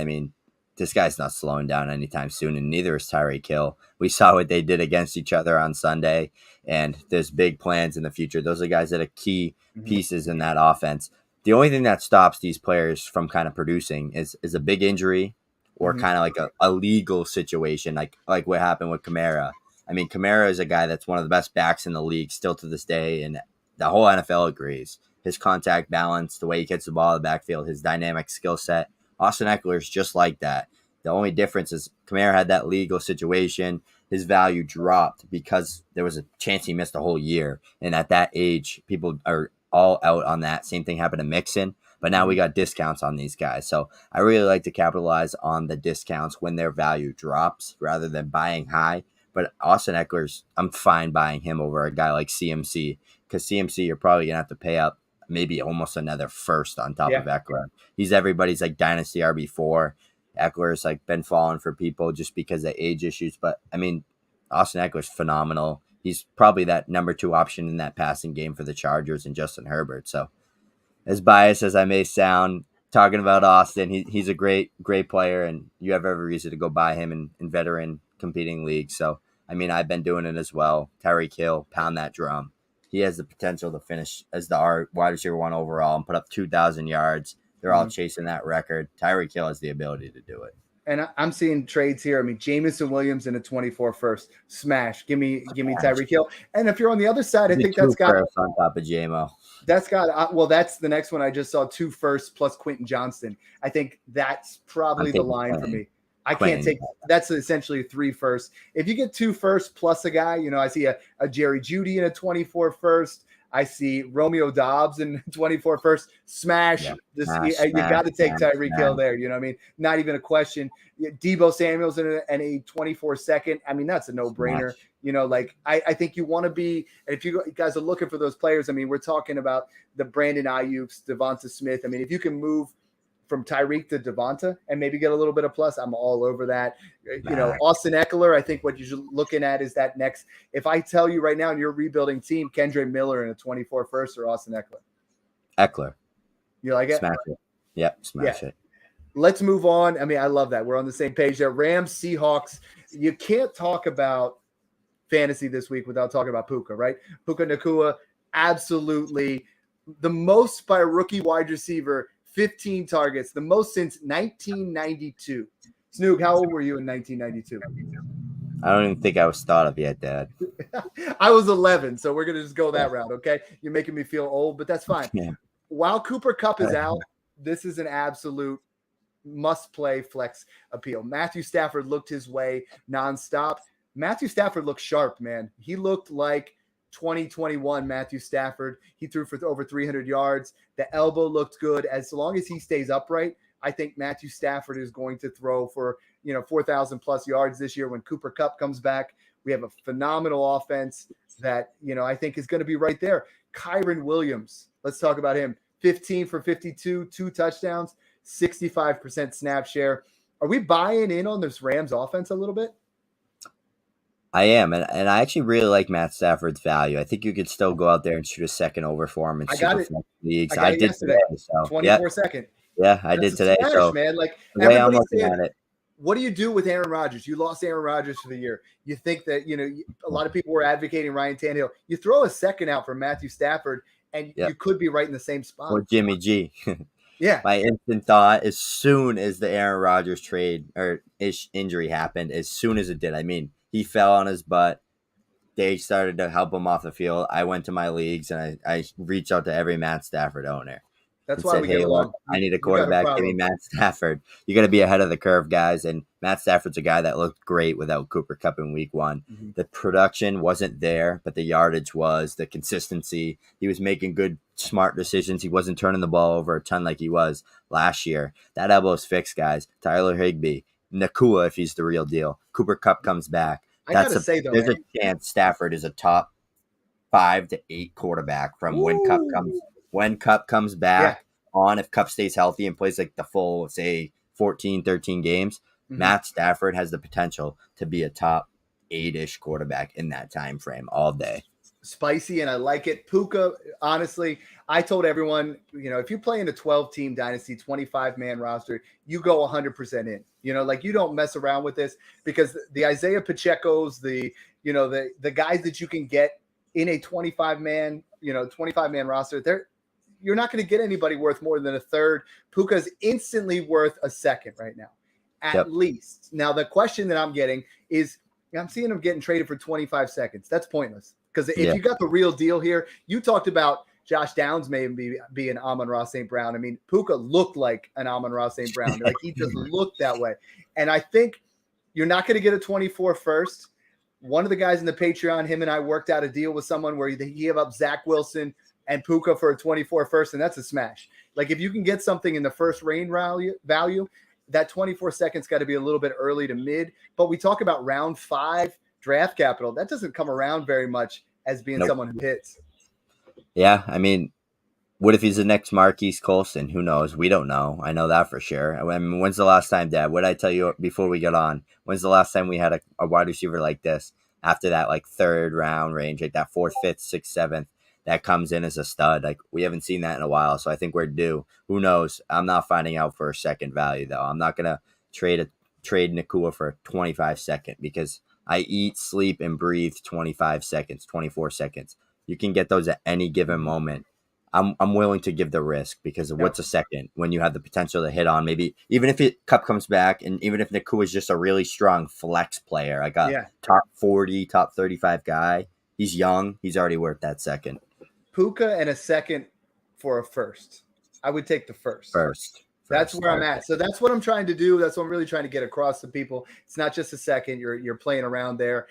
this guy's not slowing down anytime soon, and neither is Tyreek Hill. We saw what they did against each other on Sunday, and there's big plans in the future. Those are guys that are key pieces in that offense. The only thing that stops these players from kind of producing is a big injury or kind of like a legal situation, like what happened with Kamara. I mean, Kamara is a guy that's one of the best backs in the league still to this day, and the whole NFL agrees. His contact balance, the way he gets the ball in the backfield, his dynamic skill set. Austin Eckler is just like that. The only difference is Kamara had that legal situation. His value dropped because there was a chance he missed a whole year. And at that age, people are all out on that. Same thing happened to Mixon. But now we got discounts on these guys. So I really like to capitalize on the discounts when their value drops rather than buying high. But Austin Eckler's, I'm fine buying him over a guy like CMC, because CMC, you're probably going to have to pay up maybe almost another first on top of Eckler. He's everybody's like dynasty RB4. Eckler's like been falling for people just because of age issues. But I mean, Austin Eckler's phenomenal. He's probably that number 2 option in that passing game for the Chargers and Justin Herbert. So as biased as I may sound, talking about Austin, he's a great player, and you have every reason to go buy him in veteran competing leagues. So, I mean, I've been doing it as well. Tyreek Hill, pound that drum. He has the potential to finish as the wide receiver 1 overall and put up 2,000 yards. They're all chasing that record. Tyreek Hill has the ability to do it. And I'm seeing trades here. I mean, Jameson Williams in a 24 first. Smash. Give me Tyreek Hill. And if you're on the other side, I think that's got on top of JMO. That's got well, that's the next one. I just saw 2 firsts plus Quentin Johnston. I think that's probably the line for me. I can't take that's essentially 3 firsts. If you get 2 firsts plus a guy, you know, I see a Jerry Jeudy in a 24 first. I see Romeo Dobbs in 24 first. Smash. You got to take Tyreek Hill there. You know what I mean? Not even a question. Deebo Samuel's in a 24 second. I mean, that's a no-brainer. Smash. You know, like I think you want to be – if you guys are looking for those players, I mean, we're talking about the Brandon Ayuk's, Devonta Smith. I mean, if you can move from Tyreek to Devonta and maybe get a little bit of plus, I'm all over that. You know, Austin Eckler, I think what you're looking at is that next – if I tell you right now in your rebuilding team, Kendre Miller in a 24 first or Austin Eckler? Eckler. You like it? Smash it. Yep, smash it. Let's move on. I mean, I love that. We're on the same page there. Rams, Seahawks. You can't talk about fantasy this week without talking about Puka, right? Puka Nacua, absolutely the most by a rookie wide receiver, 15 targets, the most since 1992. Snoog, how old were you in 1992? I don't even think I was thought of yet, Dad. I was 11, so we're going to just go that route, okay? You're making me feel old, but that's fine. Yeah. While Cooper Kupp is out, this is an absolute must-play flex appeal. Matthew Stafford looked his way nonstop. Matthew Stafford looked sharp, man. He looked like 2021 Matthew Stafford. He threw for over 300 yards. The elbow looked good. As long as he stays upright, I think Matthew Stafford is going to throw for, 4,000 plus yards this year when Cooper Kupp comes back. We have a phenomenal offense that, I think is going to be right there. Kyren Williams, let's talk about him. 15 for 52, 2 touchdowns, 65% snap share. Are we buying in on this Rams offense a little bit? I am, and I actually really like Matt Stafford's value. I think you could still go out there and shoot a second over for him in Superflex leagues. I did today. So, 24 second. Yeah, I did today. Smash, so man, like the way I'm looking at it. What do you do with Aaron Rodgers? You lost Aaron Rodgers for the year. You think that, a lot of people were advocating Ryan Tannehill. You throw a second out for Matthew Stafford, and you could be right in the same spot. Or Jimmy G. Yeah. My instant thought, as soon as the Aaron Rodgers trade or injury happened, as soon as it did, I mean, he fell on his butt. They started to help him off the field. I went to my leagues, and I reached out to every Matt Stafford owner. That's why we get along. Look, I need a quarterback. Give me Matt Stafford. You got to be ahead of the curve, guys. And Matt Stafford's a guy that looked great without Cooper Kupp in week 1. Mm-hmm. The production wasn't there, but the yardage was, the consistency. He was making good, smart decisions. He wasn't turning the ball over a ton like he was last year. That elbow's fixed, guys. Tyler Higbee, Nacua, if he's the real deal. Cooper Kupp comes back. There's a chance Stafford is a top 5 to 8 quarterback from when Kupp comes back on. If Kupp stays healthy and plays like the full, say, 14, 13 games, Matt Stafford has the potential to be a top 8-ish quarterback in that time frame all day. spicy and I like it. Puka, honestly, I told everyone, if you play in a 12-team dynasty, 25-man roster, you go 100% in. Like you don't mess around with this because the Isaiah Pacheco's, the guys that you can get in a 25-man roster, you're not going to get anybody worth more than a third. Puka's instantly worth a second right now, at least. Now, the question that I'm getting is, I'm seeing him getting traded for 25 seconds. That's pointless. Because if you got the real deal here, you talked about Josh Downs maybe be an Amon-Ra St. Brown. I mean, Puka looked like an Amon-Ra St. Brown. Like he just looked that way. And I think you're not going to get a 24 first. One of the guys in the Patreon, him and I worked out a deal with someone where he gave up Zach Wilson and Puka for a 24 first, and that's a smash. Like if you can get something in the first range value, that 24 seconds got to be a little bit early to mid. But we talk about round 5 draft capital. That doesn't come around very much as being someone who hits. Yeah, I mean, what if he's the next Marquise Colston? Who knows? We don't know. I know that for sure. I mean, when's the last time, Dad? What did I tell you before we get on? When's the last time we had a wide receiver like this after that, like third round range, like that 4th, 5th, 6th, 7th that comes in as a stud? Like we haven't seen that in a while, so I think we're due. Who knows? I'm not finding out for a second value though. I'm not gonna trade Nacua for 25 second because I eat, sleep, and breathe 25 seconds, 24 seconds. You can get those at any given moment. I'm willing to give the risk because of what's a second when you have the potential to hit on maybe even if Cup comes back and even if Nacua is just a really strong flex player, like a top 40, top 35 guy. He's young. He's already worth that second. Puka and a second for a first. I would take the first. That's where I'm at. So that's what I'm trying to do. That's what I'm really trying to get across to people. It's not just a second. You're playing around there.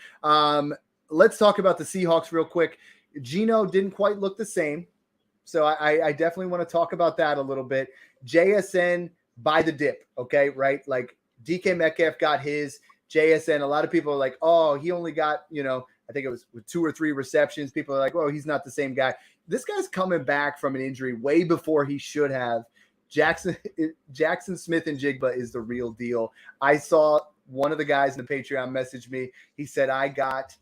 Let's talk about the Seahawks real quick. Geno didn't quite look the same. So I definitely want to talk about that a little bit. JSN by the dip, okay, right? Like DK Metcalf got his. JSN, a lot of people are like, oh, he only got, I think it was with 2 or 3 receptions. People are like, well, he's not the same guy. This guy's coming back from an injury way before he should have. Jackson Smith-Njigba is the real deal. I saw one of the guys in the Patreon message me. He said, I got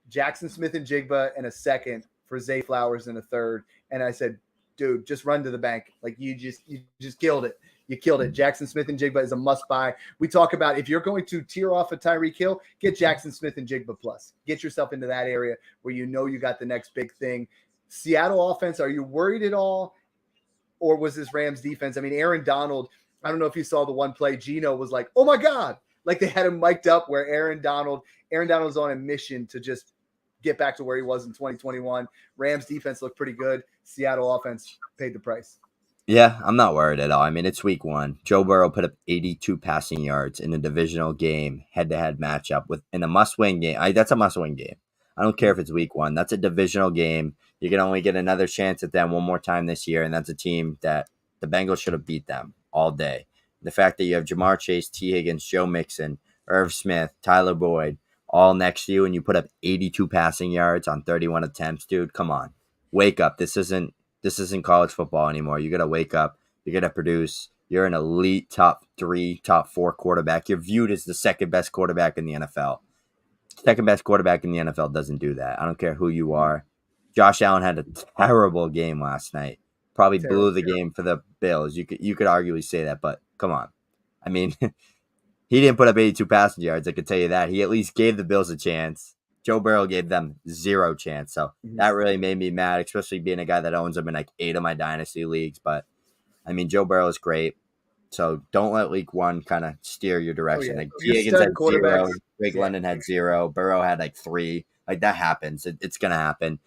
Jackson Smith-Njigba and a second for Zay Flowers in a third. And I said, dude, just run to the bank. Like you just killed it. You killed it. Jackson Smith-Njigba is a must buy. We talk about if you're going to tear off a Tyreek Hill, get Jackson Smith-Njigba plus. Get yourself into that area where you got the next big thing. Seattle offense, are you worried at all? Or was this Rams defense? I mean, Aaron Donald, I don't know if you saw the one play. Geno was like, oh my God. Like they had him mic'd up where Aaron Donald was on a mission to just get back to where he was in 2021. Rams defense looked pretty good. Seattle offense paid the price. Yeah, I'm not worried at all. I mean, it's week 1. Joe Burrow put up 82 passing yards in a divisional game, head-to-head matchup in a must-win game. That's a must-win game. I don't care if it's week 1. That's a divisional game. You can only get another chance at them one more time this year, and that's a team that the Bengals should have beat them all day. The fact that you have Jamar Chase, T. Higgins, Joe Mixon, Irv Smith, Tyler Boyd, all next to you, and you put up 82 passing yards on 31 attempts, dude, come on. Wake up. This isn't college football anymore. You got to wake up. You got to produce. You're an elite top 3, top 4 quarterback. You're viewed as the second best quarterback in the NFL. Second best quarterback in the NFL doesn't do that. I don't care who you are. Josh Allen had a terrible game last night. Probably blew the game for the Bills. You could arguably say that, but come on. I mean, he didn't put up 82 passing yards. I could tell you that. He at least gave the Bills a chance. Joe Burrow gave them 0 chance. So that really made me mad, especially being a guy that owns them in like 8 of my dynasty leagues. But I mean, Joe Burrow is great. So don't let week 1 kind of steer your direction. Like T. Higgins had 0, Drake London had 0, Burrow had like 3. Like that happens. It's gonna happen.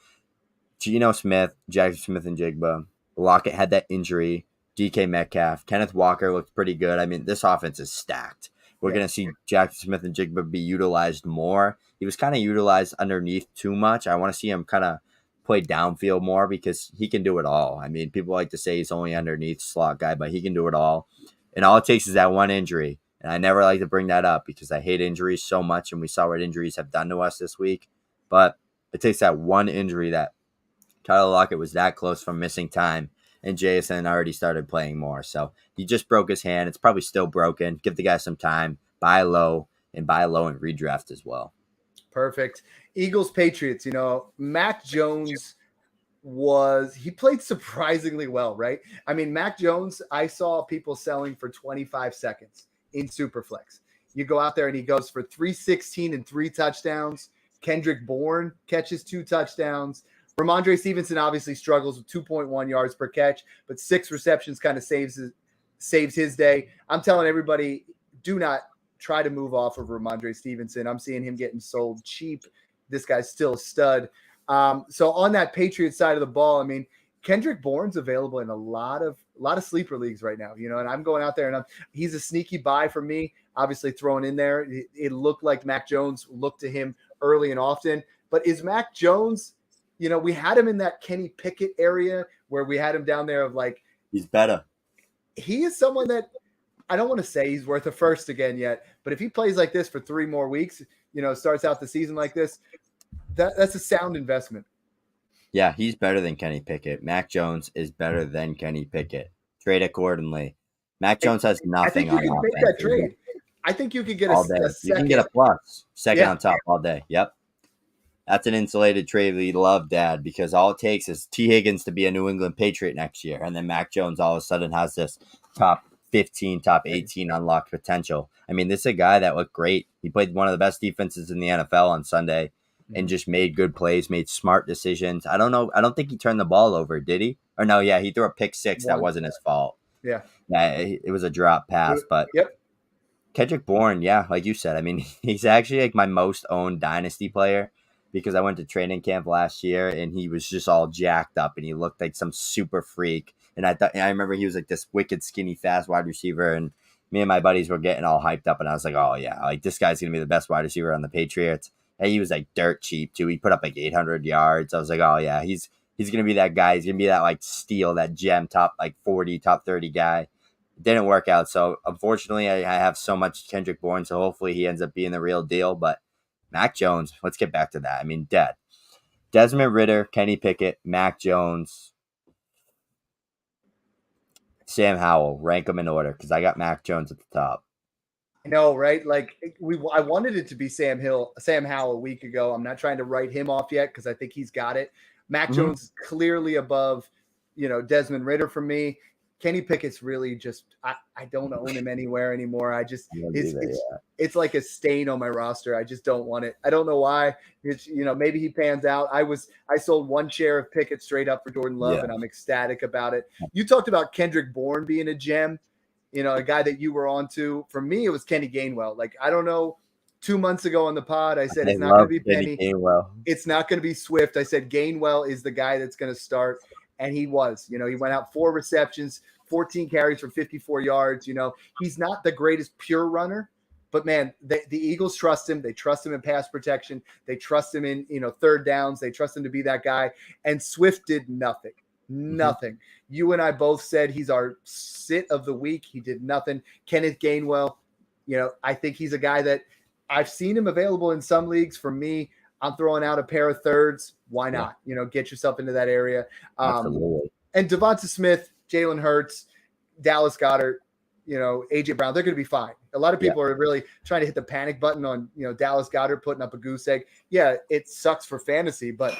Geno Smith, Jackson Smith-Njigba, Lockett had that injury. DK Metcalf, Kenneth Walker looked pretty good. I mean, this offense is stacked. We're going to see Jackson Smith-Njigba be utilized more. He was kind of utilized underneath too much. I want to see him kind of play downfield more because he can do it all. I mean, people like to say he's only underneath slot guy, but he can do it all. And all it takes is that one injury. And I never like to bring that up because I hate injuries so much, and we saw what injuries have done to us this week. But it takes that one injury that Tyler Lockett was that close from missing time, and JSN already started playing more. So he just broke his hand. It's probably still broken. Give the guy some time. Buy low and redraft as well. Perfect. Eagles Patriots, Mac Jones he played surprisingly well, right? I mean, Mac Jones, I saw people selling for 25 seconds in Superflex. You go out there and he goes for 316 and 3 touchdowns. Kendrick Bourne catches 2 touchdowns. Ramondre Stevenson obviously struggles with 2.1 yards per catch, but 6 receptions kind of saves his day. I'm telling everybody, do not try to move off of Ramondre Stevenson. I'm seeing him getting sold cheap. This guy's still a stud. So on that Patriots side of the ball, I mean, Kendrick Bourne's available in a lot of sleeper leagues right now, and I'm going out there and he's a sneaky buy for me, obviously thrown in there. It looked like Mac Jones looked to him early and often, but is Mac Jones, we had him in that Kenny Pickett area where we had him down there of like, he's better. He is someone that I don't want to say he's worth a first again yet, but if he plays like this for 3 more weeks, starts out the season like this, that's a sound investment. Yeah, he's better than Kenny Pickett. Mac Jones is better than Kenny Pickett. Trade accordingly. Mac Jones has nothing on offense. I think you can make that trade. I think you could get a second. You can get a plus. Second on top all day. Yep. That's an insulated trade we love, Dad, because all it takes is T. Higgins to be a New England Patriot next year, and then Mac Jones all of a sudden has this top 15, top 18 unlocked potential. I mean, this is a guy that looked great. He played one of the best defenses in the NFL on Sunday and just made good plays, made smart decisions. I don't know. I don't think he turned the ball over, did he? Or no, yeah, he threw a pick 6. That wasn't his fault. Yeah. Yeah, it was a drop pass, but Kendrick Bourne, yeah, like you said, I mean, he's actually like my most owned dynasty player because I went to training camp last year and he was just all jacked up and he looked like some super freak. And I remember he was like this wicked skinny fast wide receiver, and me and my buddies were getting all hyped up, and I was like, oh yeah, like this guy's gonna be the best wide receiver on the Patriots. And he was like dirt cheap too. He put up like 800 yards. I was like, oh yeah, he's gonna be that guy. He's gonna be that like steal, that gem, top like 40, top 30 guy. It didn't work out. So unfortunately, I have so much Kendrick Bourne. So hopefully he ends up being the real deal. But Mac Jones, let's get back to that. I mean, Desmond Ridder, Kenny Pickett, Mac Jones, Sam Howell. Rank them in order because I got Mac Jones at the top. I know, right? Like I wanted it to be Sam Howell a week ago. I'm not trying to write him off yet because I think he's got it. Mac Jones is clearly above, Desmond Ridder for me. Kenny Pickett's really just I don't own him anywhere anymore. I just it's like a stain on my roster. I just don't want it. I don't know why. It's maybe he pans out. I sold 1 share of Pickett straight up for Jordan Love, and I'm ecstatic about it. You talked about Kendrick Bourne being a gem. A guy that you were on to. For me, it was Kenny Gainwell. Like, I don't know, 2 months ago on the pod, I said it's not going to be Penny. It's not going to be Swift. I said Gainwell is the guy that's going to start, and he was. He went out 4 receptions, 14 carries for 54 yards. He's not the greatest pure runner, but, man, the Eagles trust him. They trust him in pass protection. They trust him in, third downs. They trust him to be that guy, and Swift did nothing. Nothing. You and I both said he's our sit of the week. He did nothing. Kenneth Gainwell, I think he's a guy that I've seen him available in some leagues. For me, I'm throwing out a pair of thirds. Why not? Get yourself into that area. Absolutely. And Devonta Smith, Jalen Hurts, Dallas Goedert, AJ Brown, they're going to be fine. A lot of people are really trying to hit the panic button on, Dallas Goedert putting up a goose egg. Yeah, it sucks for fantasy, but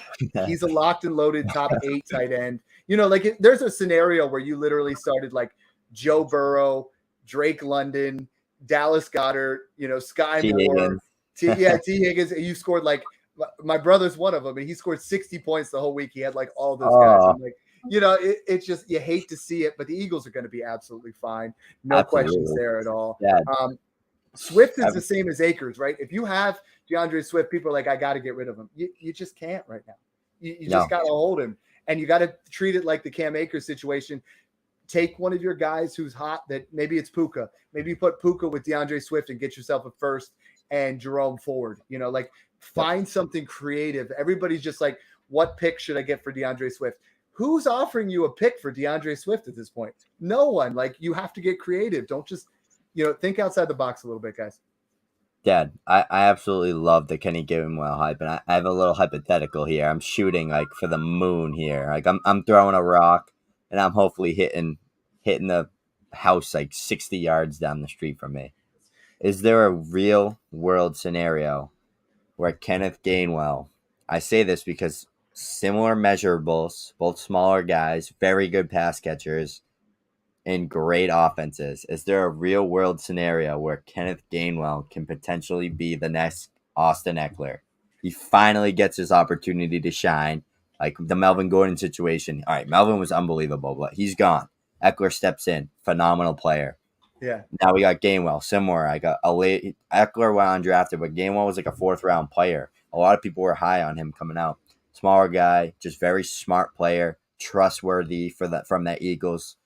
he's a locked and loaded top 8 tight end. There's a scenario where you literally started like Joe Burrow, Drake London, Dallas Goedert, Sky Moore. T. Higgins. You scored like my brother's one of them, and he scored 60 points the whole week. He had like all those guys. I'm like, it's just you hate to see it, but the Eagles are going to be absolutely fine. No questions there at all. Yeah. Swift is the same as Akers, right? If you have DeAndre Swift, people are like, I got to get rid of him. You just can't right now. You just got to hold him, and you got to treat it like the Cam Akers situation. Take one of your guys who's hot. That maybe it's Puka. Maybe you put Puka with DeAndre Swift and get yourself a first and Jerome Ford. Find something creative. Everybody's just like, what pick should I get for DeAndre Swift? Who's offering you a pick for DeAndre Swift at this point? No one. Like, you have to get creative. Don't just, think outside the box a little bit, guys. Dad, I absolutely love the Kenny Gainwell hype, and I have a little hypothetical here. I'm shooting like for the moon here. Like I'm throwing a rock, and I'm hopefully hitting the house like 60 yards down the street from me. Is there a real world scenario where Kenneth Gainwell, I say this because similar measurables, both smaller guys, very good pass catchers, and great offenses. Is there a real world scenario where Kenneth Gainwell can potentially be the next Austin Eckler? He finally gets his opportunity to shine, like the Melvin Gordon situation. All right, Melvin was unbelievable, but he's gone. Eckler steps in, phenomenal player. Yeah. Now we got Gainwell, similar. I got a late Eckler went undrafted, but Gainwell was like a 4th-round player. A lot of people were high on him coming out. Smaller guy, just very smart player, trustworthy for that from that Eagles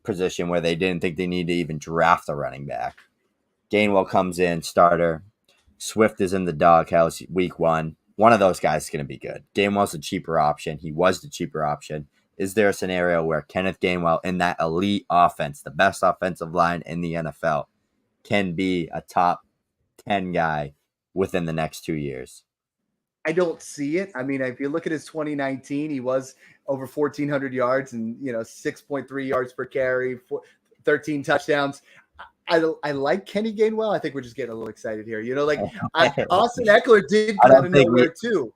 position where they didn't think they needed to even draft a running back. Gainwell comes in, starter. Swift is in the doghouse week 1. One of those guys is going to be good. Gainwell's a cheaper option. He was the cheaper option. Is there a scenario where Kenneth Gainwell in that elite offense, the best offensive line in the NFL, can be a top 10 guy within the next 2 years? I don't see it. I mean, if you look at his 2019, he was over 1,400 yards and 6.3 yards per carry, 13 touchdowns. I like Kenny Gainwell. I think we're just getting a little excited here. Austin Eckler did come out of nowhere too.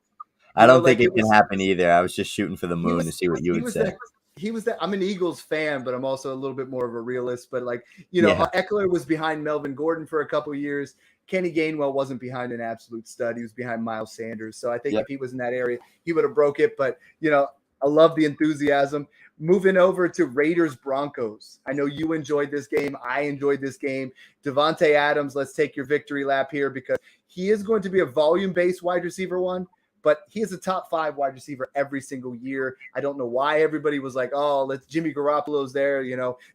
I don't think it can happen either. I was just shooting for the moon to see what you would say. I'm an Eagles fan, but I'm also a little bit more of a realist. But Eckler was behind Melvin Gordon for a couple of years. Kenny Gainwell wasn't behind an absolute stud. He was behind Miles Sanders. So I think if he was in that area, he would have broke it. But, I love the enthusiasm. Moving over to Raiders Broncos. I know you enjoyed this game. I enjoyed this game. Davante Adams, let's take your victory lap here because he is going to be a volume-based wide receiver one, but he is a top 5 wide receiver every single year. I don't know why everybody was like, Jimmy Garoppolo's there.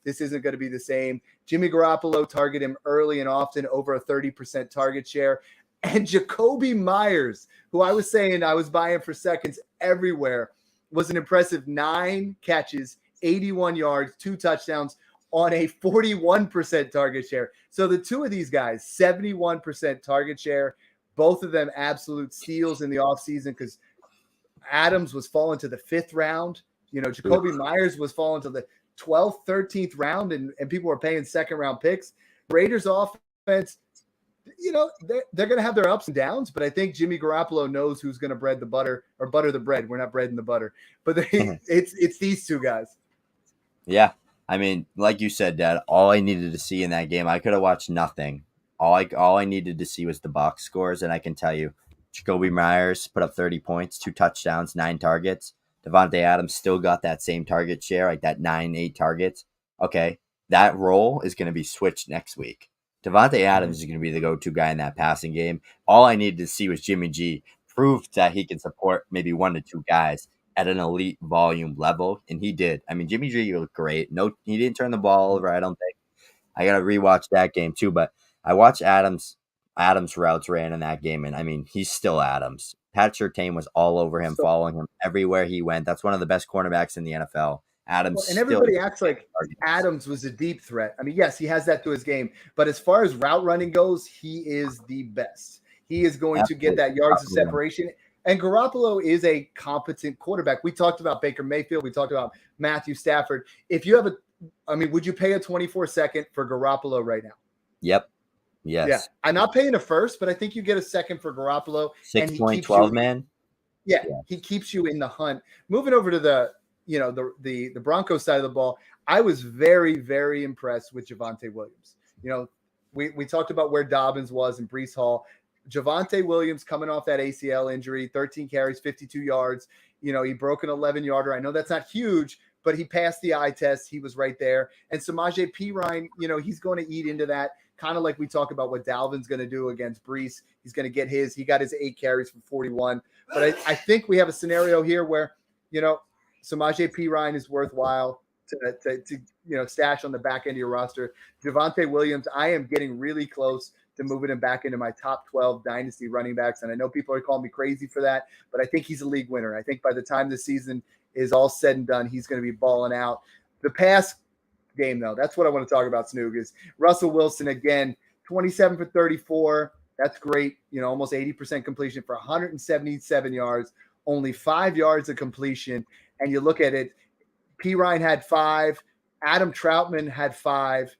This isn't going to be the same. Jimmy Garoppolo target him early and often, over a 30% target share. And Jacoby Myers, who I was saying I was buying for seconds everywhere, was an impressive 9 catches, 81 yards, 2 touchdowns on a 41% target share. So the two of these guys, 71% target share, both of them absolute steals in the offseason because Adams was falling to the 5th round. Jacoby Myers was falling to the 12th, 13th round, and people were paying 2nd-round picks. Raiders offense, they're going to have their ups and downs, but I think Jimmy Garoppolo knows who's going to bread the butter or butter the bread. We're not breading the butter, but it's these two guys. Yeah. I mean, like you said, Dad, all I needed to see in that game, I could have watched nothing. All I needed to see was the box scores, and I can tell you, Jacoby Myers put up 30 points, 2 touchdowns, 9 targets. Davante Adams still got that same target share, like that 9-8 targets. Okay, that role is going to be switched next week. Davante Adams is going to be the go-to guy in that passing game. All I needed to see was Jimmy G prove that he can support maybe 1 to 2 guys at an elite volume level, and he did. I mean, Jimmy G looked great. No, he didn't turn the ball over, I don't think. I got to rewatch that game too, but I watched Adams routes ran in that game, and I mean, he's still Adams. Pat Surtain was all over him, following him everywhere he went. That's one of the best cornerbacks in the NFL. Adams, and everybody acts like Adams was a deep threat. I mean, yes, he has that to his game, but as far as route running goes, he is the best. He is going to get that yards of separation. And Garoppolo is a competent quarterback. We talked about Baker Mayfield. We talked about Matthew Stafford. If you have would you pay a 24-second for Garoppolo right now? Yep. Yes. Yeah. I'm not paying a first, but I think you get a second for Garoppolo. 6.12, man. Yeah, he keeps you in the hunt. Moving over to the Broncos side of the ball, I was very, very impressed with Javonte Williams. We talked about where Dobbins was and Breece Hall. Javonte Williams coming off that ACL injury, 13 carries, 52 yards. He broke an 11-yarder. I know that's not huge, but he passed the eye test. He was right there. And Samaje Perine, he's going to eat into that, kind of like we talk about what Dalvin's going to do against Breece. He's going to get his. He got his 8 carries for 41. But I think we have a scenario here where, Samaje Perine is worthwhile to stash on the back end of your roster. Javonte Williams, I am getting really close to moving him back into my top 12 dynasty running backs. And I know people are calling me crazy for that, but I think he's a league winner. I think by the time the season is all said and done, he's going to be balling out. The pass game, though, that's what I want to talk about, Snoog, is Russell Wilson again, 27 for 34. That's great. Almost 80% completion for 177 yards, only 5 yards of completion. And you look at it, Perine had 5, Adam Troutman had 5,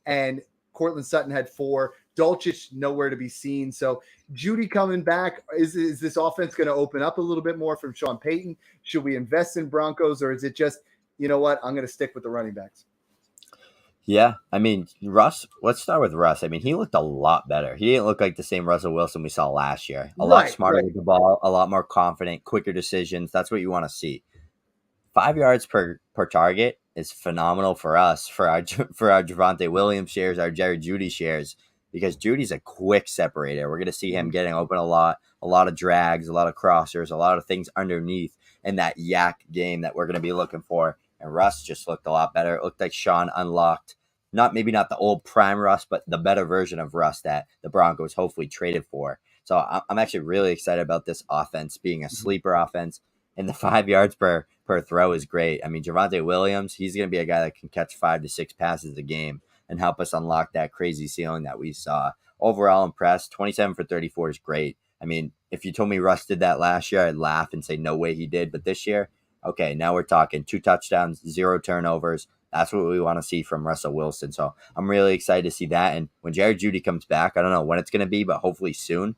and Cortland Sutton had 4. Dulcich nowhere to be seen. So Judy coming back, is this offense going to open up a little bit more from Sean Payton? Should we invest in Broncos, or is it just, you know what, I'm going to stick with the running backs? Yeah, I mean, Russ, let's start with Russ. I mean, he looked a lot better. He didn't look like the same Russell Wilson we saw last year. A lot smarter with the ball, a lot more confident, quicker decisions. That's what you want to see. 5 yards per target is phenomenal for us, for our Javonte Williams shares, our Jerry Jeudy shares, because Judy's a quick separator. We're going to see him getting open a lot of drags, a lot of crossers, a lot of things underneath in that yak game that we're going to be looking for. And Russ just looked a lot better. It looked like Sean unlocked, maybe not the old prime Russ, but the better version of Russ that the Broncos hopefully traded for. So I'm actually really excited about this offense being a sleeper offense. And the 5 yards per throw is great. I mean, Javonte Williams, he's going to be a guy that can catch 5 to 6 passes a game and help us unlock that crazy ceiling that we saw. Overall impressed. 27 for 34 is great. I mean, if you told me Russ did that last year, I'd laugh and say no way he did. But this year, okay, now we're talking 2 touchdowns, 0 turnovers. That's what we want to see from Russell Wilson. So I'm really excited to see that. And when Jerry Jeudy comes back, I don't know when it's going to be, but hopefully soon,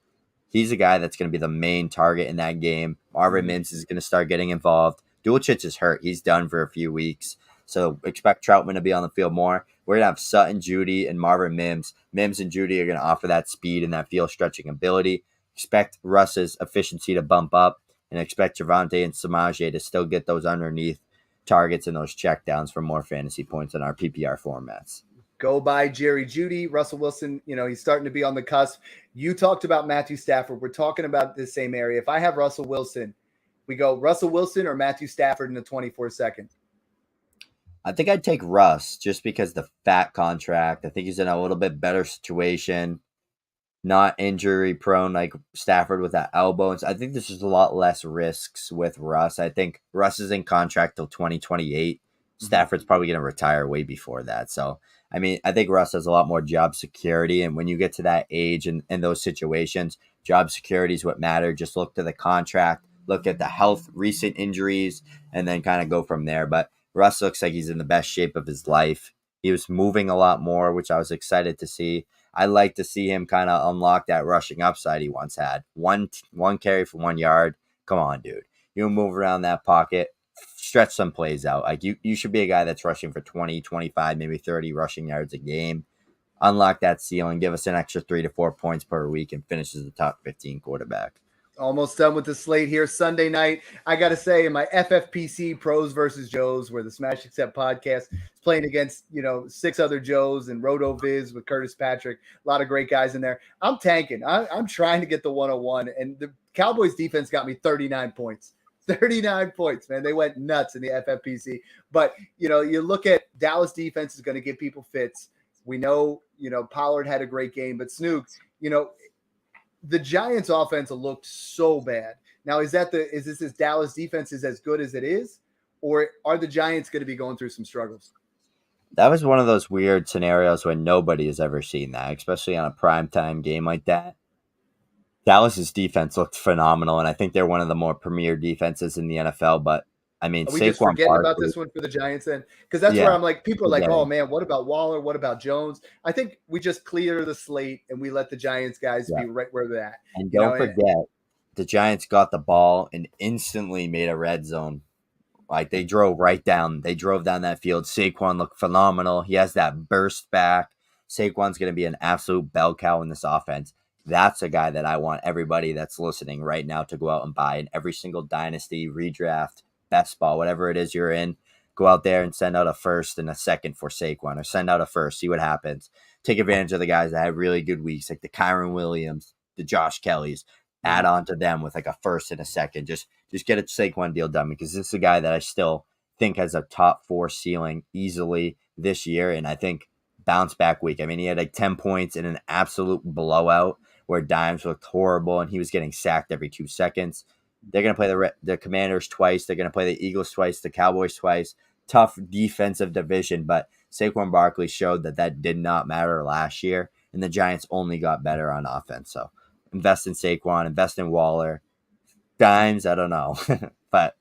he's a guy that's going to be the main target in that game. Marvin Mims is going to start getting involved. Dulcich is hurt. He's done for a few weeks. So expect Troutman to be on the field more. We're going to have Sutton, Jeudy, and Marvin Mims. Mims and Jeudy are going to offer that speed and that field stretching ability. Expect Russ's efficiency to bump up, and expect Javonte and Samaje to still get those underneath targets and those checkdowns for more fantasy points in our PPR formats. Go by Jerry Jeudy. Russell Wilson, he's starting to be on the cusp. You talked about Matthew Stafford. We're talking about the same area. If I have Russell Wilson, we go Russell Wilson or Matthew Stafford in the 24 seconds. I think I'd take Russ just because the fat contract. I think he's in a little bit better situation, not injury prone like Stafford with that elbow. And so I think there's just a lot less risks with Russ. I think Russ is in contract till 2028. Stafford's probably going to retire way before that. So, I mean, I think Russ has a lot more job security. And when you get to that age and in those situations, job security is what matters. Just look to the contract, look at the health, recent injuries, and then kind of go from there. But Russ looks like he's in the best shape of his life. He was moving a lot more, which I was excited to see. I like to see him kind of unlock that rushing upside he once had. One carry for 1 yard. Come on, dude. You move around that pocket, stretch some plays out. Like you should be a guy that's rushing for 20, 25, maybe 30 rushing yards a game. Unlock that ceiling, give us an extra 3 to 4 points per week, and finishes the top 15 quarterback. Almost done with the slate here. Sunday night, I got to say, in my FFPC Pros versus Joes, where the Smash Accept podcast is playing against, 6 other Joes and RotoViz with Curtis Patrick. A lot of great guys in there. I'm tanking. I'm trying to get the 101, and the Cowboys defense got me 39 points. 39 points, man. They went nuts in the FFPC. But, you look at Dallas defense is going to give people fits. We know, Pollard had a great game, but Snook, the Giants offense looked so bad. Now, is this Dallas defense is as good as it is, or are the Giants going to be going through some struggles? That was one of those weird scenarios when nobody has ever seen that, especially on a primetime game like that. Dallas's defense looked phenomenal, and I think they're one of the more premier defenses in the NFL. But I mean, are we just forgetting about this one for the Giants then? Because that's where I'm like, people are like, oh man, what about Waller? What about Jones? I think we just clear the slate and we let the Giants guys be right where they're at. And don't forget, the Giants got the ball and instantly made a red zone. Like they drove down that field. Saquon looked phenomenal. He has that burst back. Saquon's going to be an absolute bell cow in this offense. That's a guy that I want everybody that's listening right now to go out and buy in every single dynasty, redraft, best ball, whatever it is you're in. Go out there and send out a first and a second for Saquon, or send out a first, see what happens. Take advantage of the guys that have really good weeks, like the Kyron Williams, the Josh Kellys. Add on to them with like a first and a second. Just get a Saquon deal done, because this is a guy that I still think has a top 4 ceiling easily this year. And I think bounce back week. I mean, he had like 10 points in an absolute blowout where Dimes looked horrible and he was getting sacked every 2 seconds. They're going to play the Commanders twice. They're going to play the Eagles twice, the Cowboys twice. Tough defensive division, but Saquon Barkley showed that did not matter last year, and the Giants only got better on offense. So invest in Saquon, invest in Waller. Dimes, I don't know. But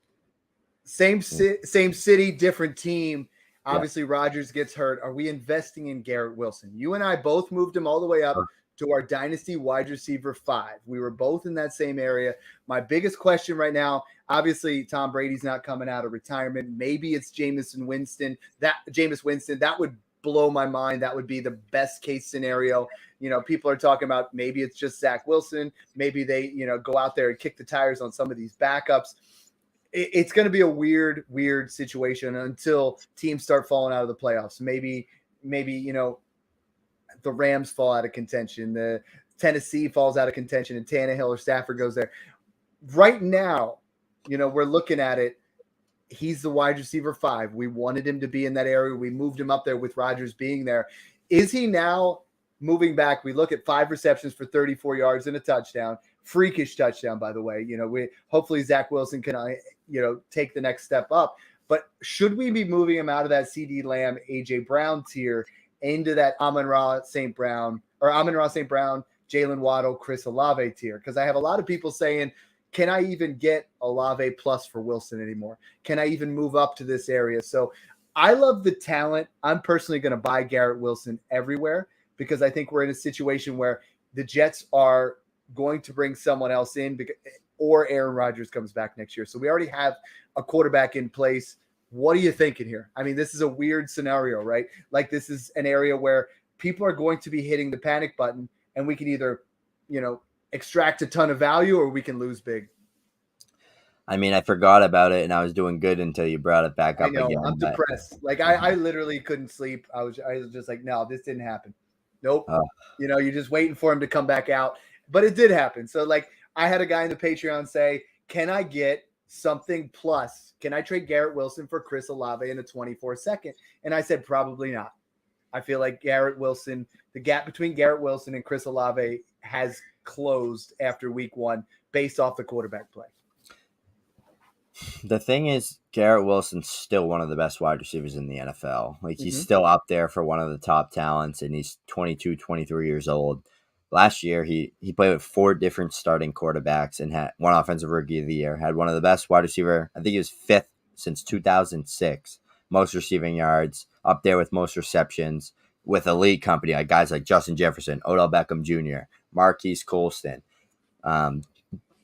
same city, different team. Obviously, Rodgers gets hurt. Are we investing in Garrett Wilson? You and I both moved him all the way up to our dynasty wide receiver 5. We were both in that same area. My biggest question right now, obviously, Tom Brady's not coming out of retirement. Maybe it's Jameis Winston. That would blow my mind. That would be the best case scenario. People are talking about maybe it's just Zach Wilson. Maybe they, go out there and kick the tires on some of these backups. It's going to be a weird situation until teams start falling out of the playoffs. Maybe, the Rams fall out of contention. The Tennessee falls out of contention and Tannehill or Stafford goes there. Right now, we're looking at it. He's the wide receiver 5. We wanted him to be in that area. We moved him up there with Rodgers being there. Is he now moving back? We look at 5 receptions for 34 yards and a touchdown. Freakish touchdown, by the way. Hopefully Zach Wilson can, take the next step up. But should we be moving him out of that CeeDee Lamb, AJ Brown tier into that Amon-Ra St. Brown, Jalen Waddle, Chris Olave tier? Because I have a lot of people saying, can I even get Olave plus for Wilson anymore? Can I even move up to this area? So I love the talent. I'm personally going to buy Garrett Wilson everywhere because I think we're in a situation where the Jets are going to bring someone else in or Aaron Rodgers comes back next year. So we already have a quarterback in place. What are you thinking here? I mean, this is a weird scenario, right? Like this is an area where people are going to be hitting the panic button and we can either, extract a ton of value or we can lose big. I mean, I forgot about it and I was doing good until you brought it back up again. I'm depressed. Like I literally couldn't sleep. I was just like, no, this didn't happen. Nope. You're just waiting for him to come back out, but it did happen. So like I had a guy in the Patreon say, can I get something plus? Can I trade Garrett Wilson for Chris Olave in a 24-second? And I said, probably not. I feel like Garrett Wilson, the gap between Garrett Wilson and Chris Olave has closed after week 1 based off the quarterback play. The thing is, Garrett Wilson's still one of the best wide receivers in the NFL. Like he's still up there for one of the top talents and he's 22, 23 years old. Last year, he played with 4 different starting quarterbacks and had one offensive rookie of the year, had one of the best wide receiver. I think he was 5th since 2006. Most receiving yards, up there with most receptions, with elite company, like guys like Justin Jefferson, Odell Beckham Jr., Marquise Colston,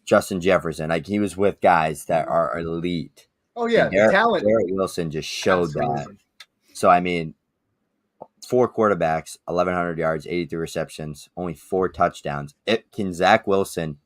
Justin Jefferson. Like he was with guys that are elite. Oh yeah, Garrett Wilson just showed that. So I mean, 4 quarterbacks, 1,100 yards, 83 receptions, only 4 touchdowns. Can Zach Wilson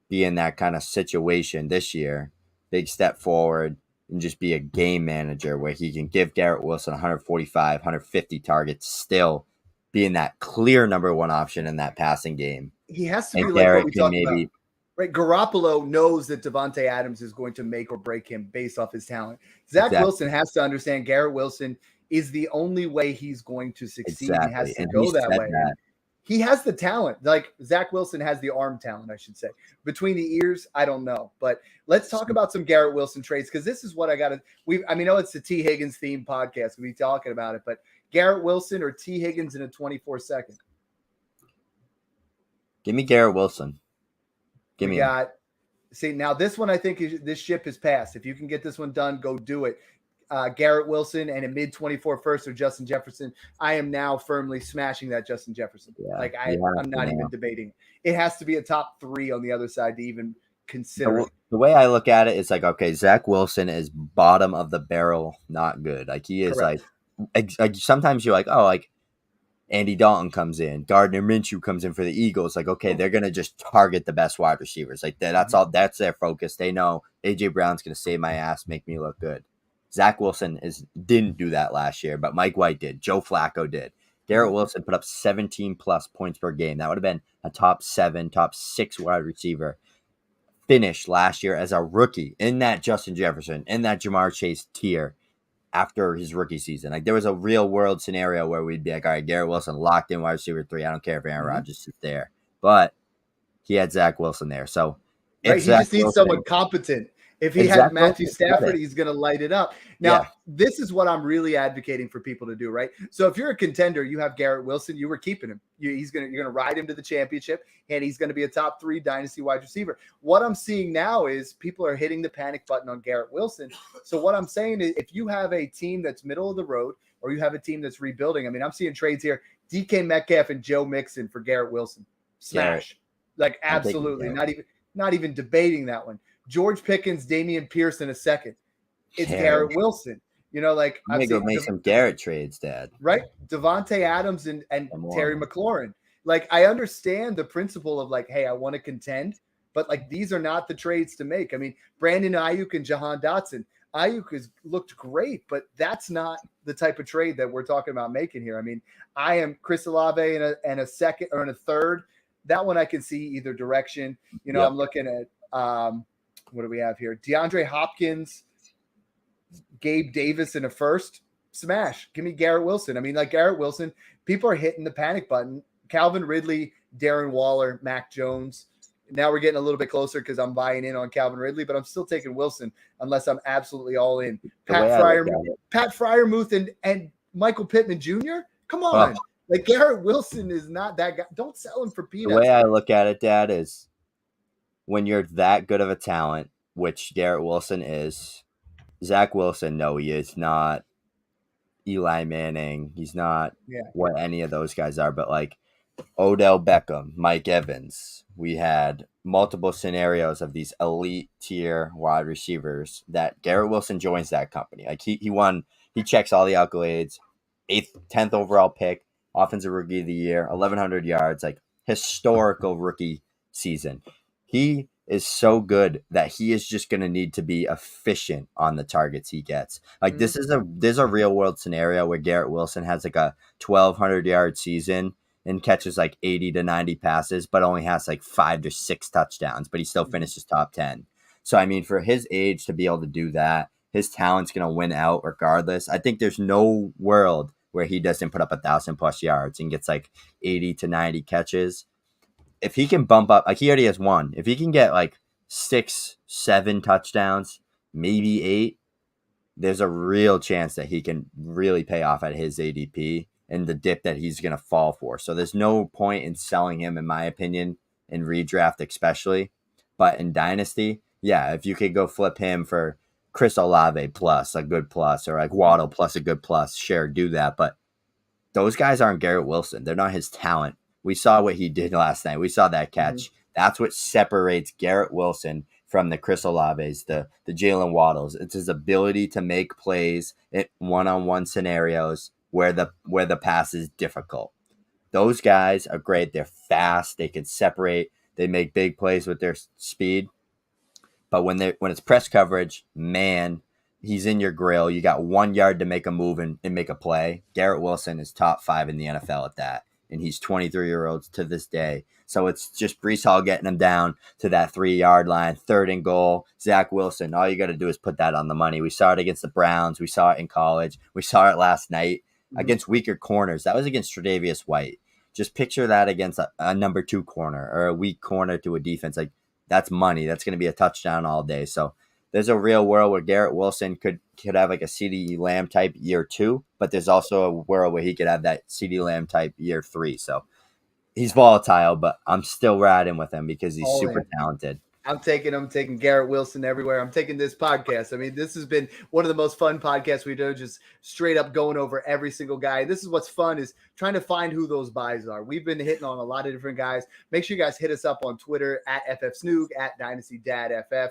be in that kind of situation this year? Big step forward and just be a game manager where he can give Garrett Wilson 145, 150 targets, still being that clear number 1 option in that passing game. He has to be like what we talked about. Right, Garoppolo knows that Devontae Adams is going to make or break him based off his talent. Zach Wilson has to understand Garrett Wilson is the only way he's going to succeed. Exactly. He has to go that way. He has the talent. Like Zach Wilson has the arm talent, I should say. Between the ears, I don't know. But let's talk about some Garrett Wilson trades because this is what I got to – I know it's the T. Higgins themed podcast. We'll be talking about it. But Garrett Wilson or T. Higgins in a 24-second? Give me Garrett Wilson. See, now this one I think this ship has passed. If you can get this one done, go do it. Garrett Wilson and a mid-24 first or Justin Jefferson. I am now firmly smashing that Justin Jefferson. Yeah, I'm not even debating. It has to be a top 3 on the other side to even consider. The way I look at it is like, okay, Zach Wilson is bottom of the barrel, not good. Like he is like sometimes you're like, oh, like Andy Dalton comes in, Gardner Minshew comes in for the Eagles. Like, okay, they're going to just target the best wide receivers. Like that's all. That's their focus. They know AJ Brown's going to save my ass, make me look good. Zach Wilson didn't do that last year, but Mike White did. Joe Flacco did. Garrett Wilson put up 17-plus points per game. That would have been a top 7, top 6 wide receiver. Finished last year as a rookie in that Justin Jefferson, in that Jamar Chase tier after his rookie season. Like there was a real world scenario where we'd be like, all right, Garrett Wilson locked in wide receiver 3. I don't care if Aaron Rodgers is there. But he had Zach Wilson there. So he just needs someone competent. If he had Matthew Stafford, he's going to light it up. Now, this is what I'm really advocating for people to do, right? So if you're a contender, you have Garrett Wilson, you were keeping him. You're going to ride him to the championship, and he's going to be a top 3 dynasty wide receiver. What I'm seeing now is people are hitting the panic button on Garrett Wilson. So what I'm saying is if you have a team that's middle of the road or you have a team that's rebuilding, I mean, I'm seeing trades here, DK Metcalf and Joe Mixon for Garrett Wilson. smash. Like I'm taking absolutely, Garrett. not even debating that one. George Pickens, Damian Pierce in a second. It's Garrett. Garrett Wilson. You know, like I'm I've gonna go seen make some Garrett trades, Dad. right? Devontae Adams and Come Terry on. McLaurin. Like I understand the principle of like, hey, I want to contend, but like these are not the trades to make. I mean, Brandon Ayuk and Jahan Dotson. Ayuk has looked great, but that's not the type of trade that we're talking about making here. I mean, I am Chris Olave in a second or in a third. That one I can see either direction. You know, Yep. I'm looking at what do we have here? DeAndre Hopkins, Gabe Davis in a first. Smash. Give me Garrett Wilson. I mean, like Garrett Wilson, people are hitting the panic button. Calvin Ridley, Darren Waller, Mac Jones. Now we're getting a little bit closer because I'm buying in on Calvin Ridley, but I'm still taking Wilson unless I'm absolutely all in. Pat Fryermuth and Michael Pittman Jr. Come on. Like Garrett Wilson is not that guy. Don't sell him for peanuts. The way I look at it, Dad, is when you're that good of a talent, which Garrett Wilson is, Zach Wilson, no, he is not Eli Manning. He's not what any of those guys are, but like Odell Beckham, Mike Evans. We had multiple scenarios of these elite tier wide receivers that Garrett Wilson joins that company. Like he checks all the accolades, 8th, 10th overall pick, offensive rookie of the year, 1,100 yards, like historical rookie season. He is so good that he is just going to need to be efficient on the targets he gets. Like there's a real world scenario where Garrett Wilson has like a 1,200 yard season and catches like 80 to 90 passes, but only has like 5 to 6 touchdowns, but he still finishes top 10. So, I mean, for his age to be able to do that, his talent's going to win out regardless. I think there's no world where he doesn't put up 1,000+ yards and gets like 80 to 90 catches. If he can bump up, like he already has one, if he can get like 6, 7 touchdowns, maybe 8, there's a real chance that he can really pay off at his ADP and the dip that he's going to fall for. So there's no point in selling him, in my opinion, in redraft especially. But in Dynasty, yeah, if you could go flip him for Chris Olave plus a good plus, or like Waddle plus a good plus, sure, do that. But those guys aren't Garrett Wilson. They're not his talent. We saw what he did last night. We saw that catch. Mm-hmm. That's what separates Garrett Wilson from the Chris Olaves, the Jalen Waddles. It's his ability to make plays in one-on-one scenarios where the pass is difficult. Those guys are great. They're fast. They can separate. They make big plays with their speed. But when it's press coverage, man, he's in your grill. You got 1 yard to make a move and make a play. Garrett Wilson is top 5 in the NFL at that. And he's 23-year-olds to this day. So it's just Breece Hall getting him down to that 3-yard line, 3rd and goal. Zach Wilson, all you got to do is put that on the money. We saw it against the Browns. We saw it in college. We saw it last night against weaker corners. That was against Tre'Davious White. Just picture that against a number 2 corner or a weak corner to a defense. Like, that's money. That's going to be a touchdown all day. So there's a real world where Garrett Wilson could have like a CeeDee Lamb type year 2, but there's also a world where he could have that CeeDee Lamb type year 3. So he's volatile, but I'm still riding with him because he's super talented. I'm taking Garrett Wilson everywhere. I'm taking this podcast. I mean, this has been one of the most fun podcasts we do, just straight up going over every single guy. This is what's fun, is trying to find who those buys are. We've been hitting on a lot of different guys. Make sure you guys hit us up on Twitter at FFSnoog, at DynastyDadFF.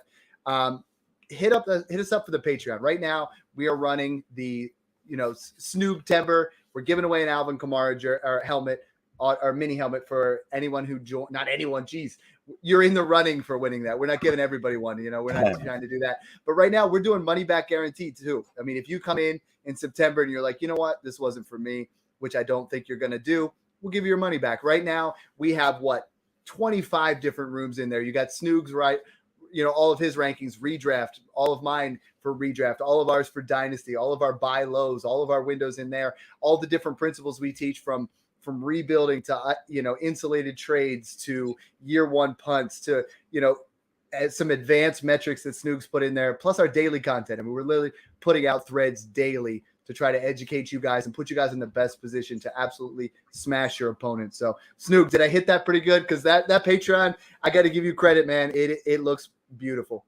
Hit us up for the Patreon. Right now, we are running the Snoog Timber. We're giving away an Alvin Kamara helmet, or mini helmet for anyone who joined. Not anyone, geez. You're in the running for winning that. We're not giving everybody one. We're not trying to do that. But right now, we're doing money back guarantee too. I mean, if you come in September and you're like, you know what, this wasn't for me, which I don't think you're going to do, we'll give you your money back. Right now, we have 25 different rooms in there. You got Snoog's, right? All of his rankings, redraft, all of mine for redraft, all of ours for dynasty, all of our buy lows, all of our windows in there, all the different principles we teach from rebuilding to, insulated trades to year 1 punts to, some advanced metrics that Snoog's put in there, plus our daily content. I mean, we're literally putting out threads daily to try to educate you guys and put you guys in the best position to absolutely smash your opponent. So Snoog, did I hit that pretty good? Because that Patreon, I got to give you credit, man. It looks beautiful.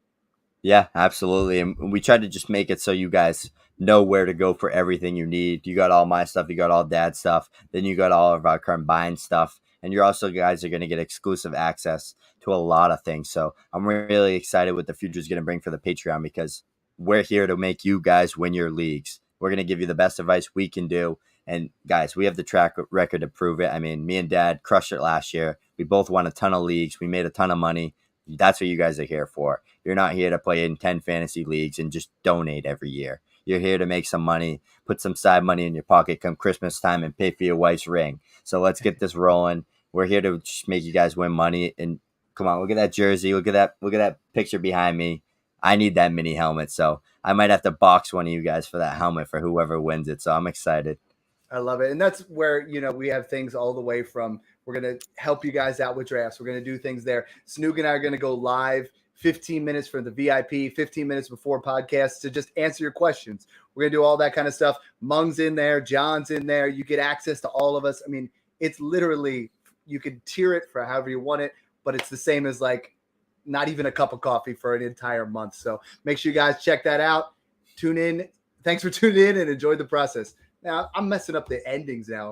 Yeah, absolutely. And we tried to just make it so you guys know where to go for everything you need. You got all my stuff. You got all Dad's stuff. Then you got all of our combined stuff. And you're also guys are going to get exclusive access to a lot of things. So I'm really excited what the future is going to bring for the Patreon, because we're here to make you guys win your leagues. We're going to give you the best advice we can do. And guys, we have the track record to prove it. I mean, me and Dad crushed it last year. We both won a ton of leagues. We made a ton of money. That's what you guys are here for. You're not here to play in 10 fantasy leagues and just donate every year. You're here to make some money, put some side money in your pocket come Christmas time, and pay for your wife's ring. So let's get this rolling. We're here to just make you guys win money. And come on, look at that jersey. Look at that picture behind me. I need that mini helmet. So I might have to box one of you guys for that helmet for whoever wins it. So I'm excited. I love it. And that's where, we have things all the way from, we're going to help you guys out with drafts. We're going to do things there. Snoog and I are going to go live 15 minutes for the VIP, 15 minutes before podcasts to just answer your questions. We're going to do all that kind of stuff. Mung's in there. John's in there. You get access to all of us. I mean, it's literally, you could tier it for however you want it, but it's the same as like not even a cup of coffee for an entire month. So make sure you guys check that out. Tune in. Thanks for tuning in and enjoy the process. Now, I'm messing up the endings now.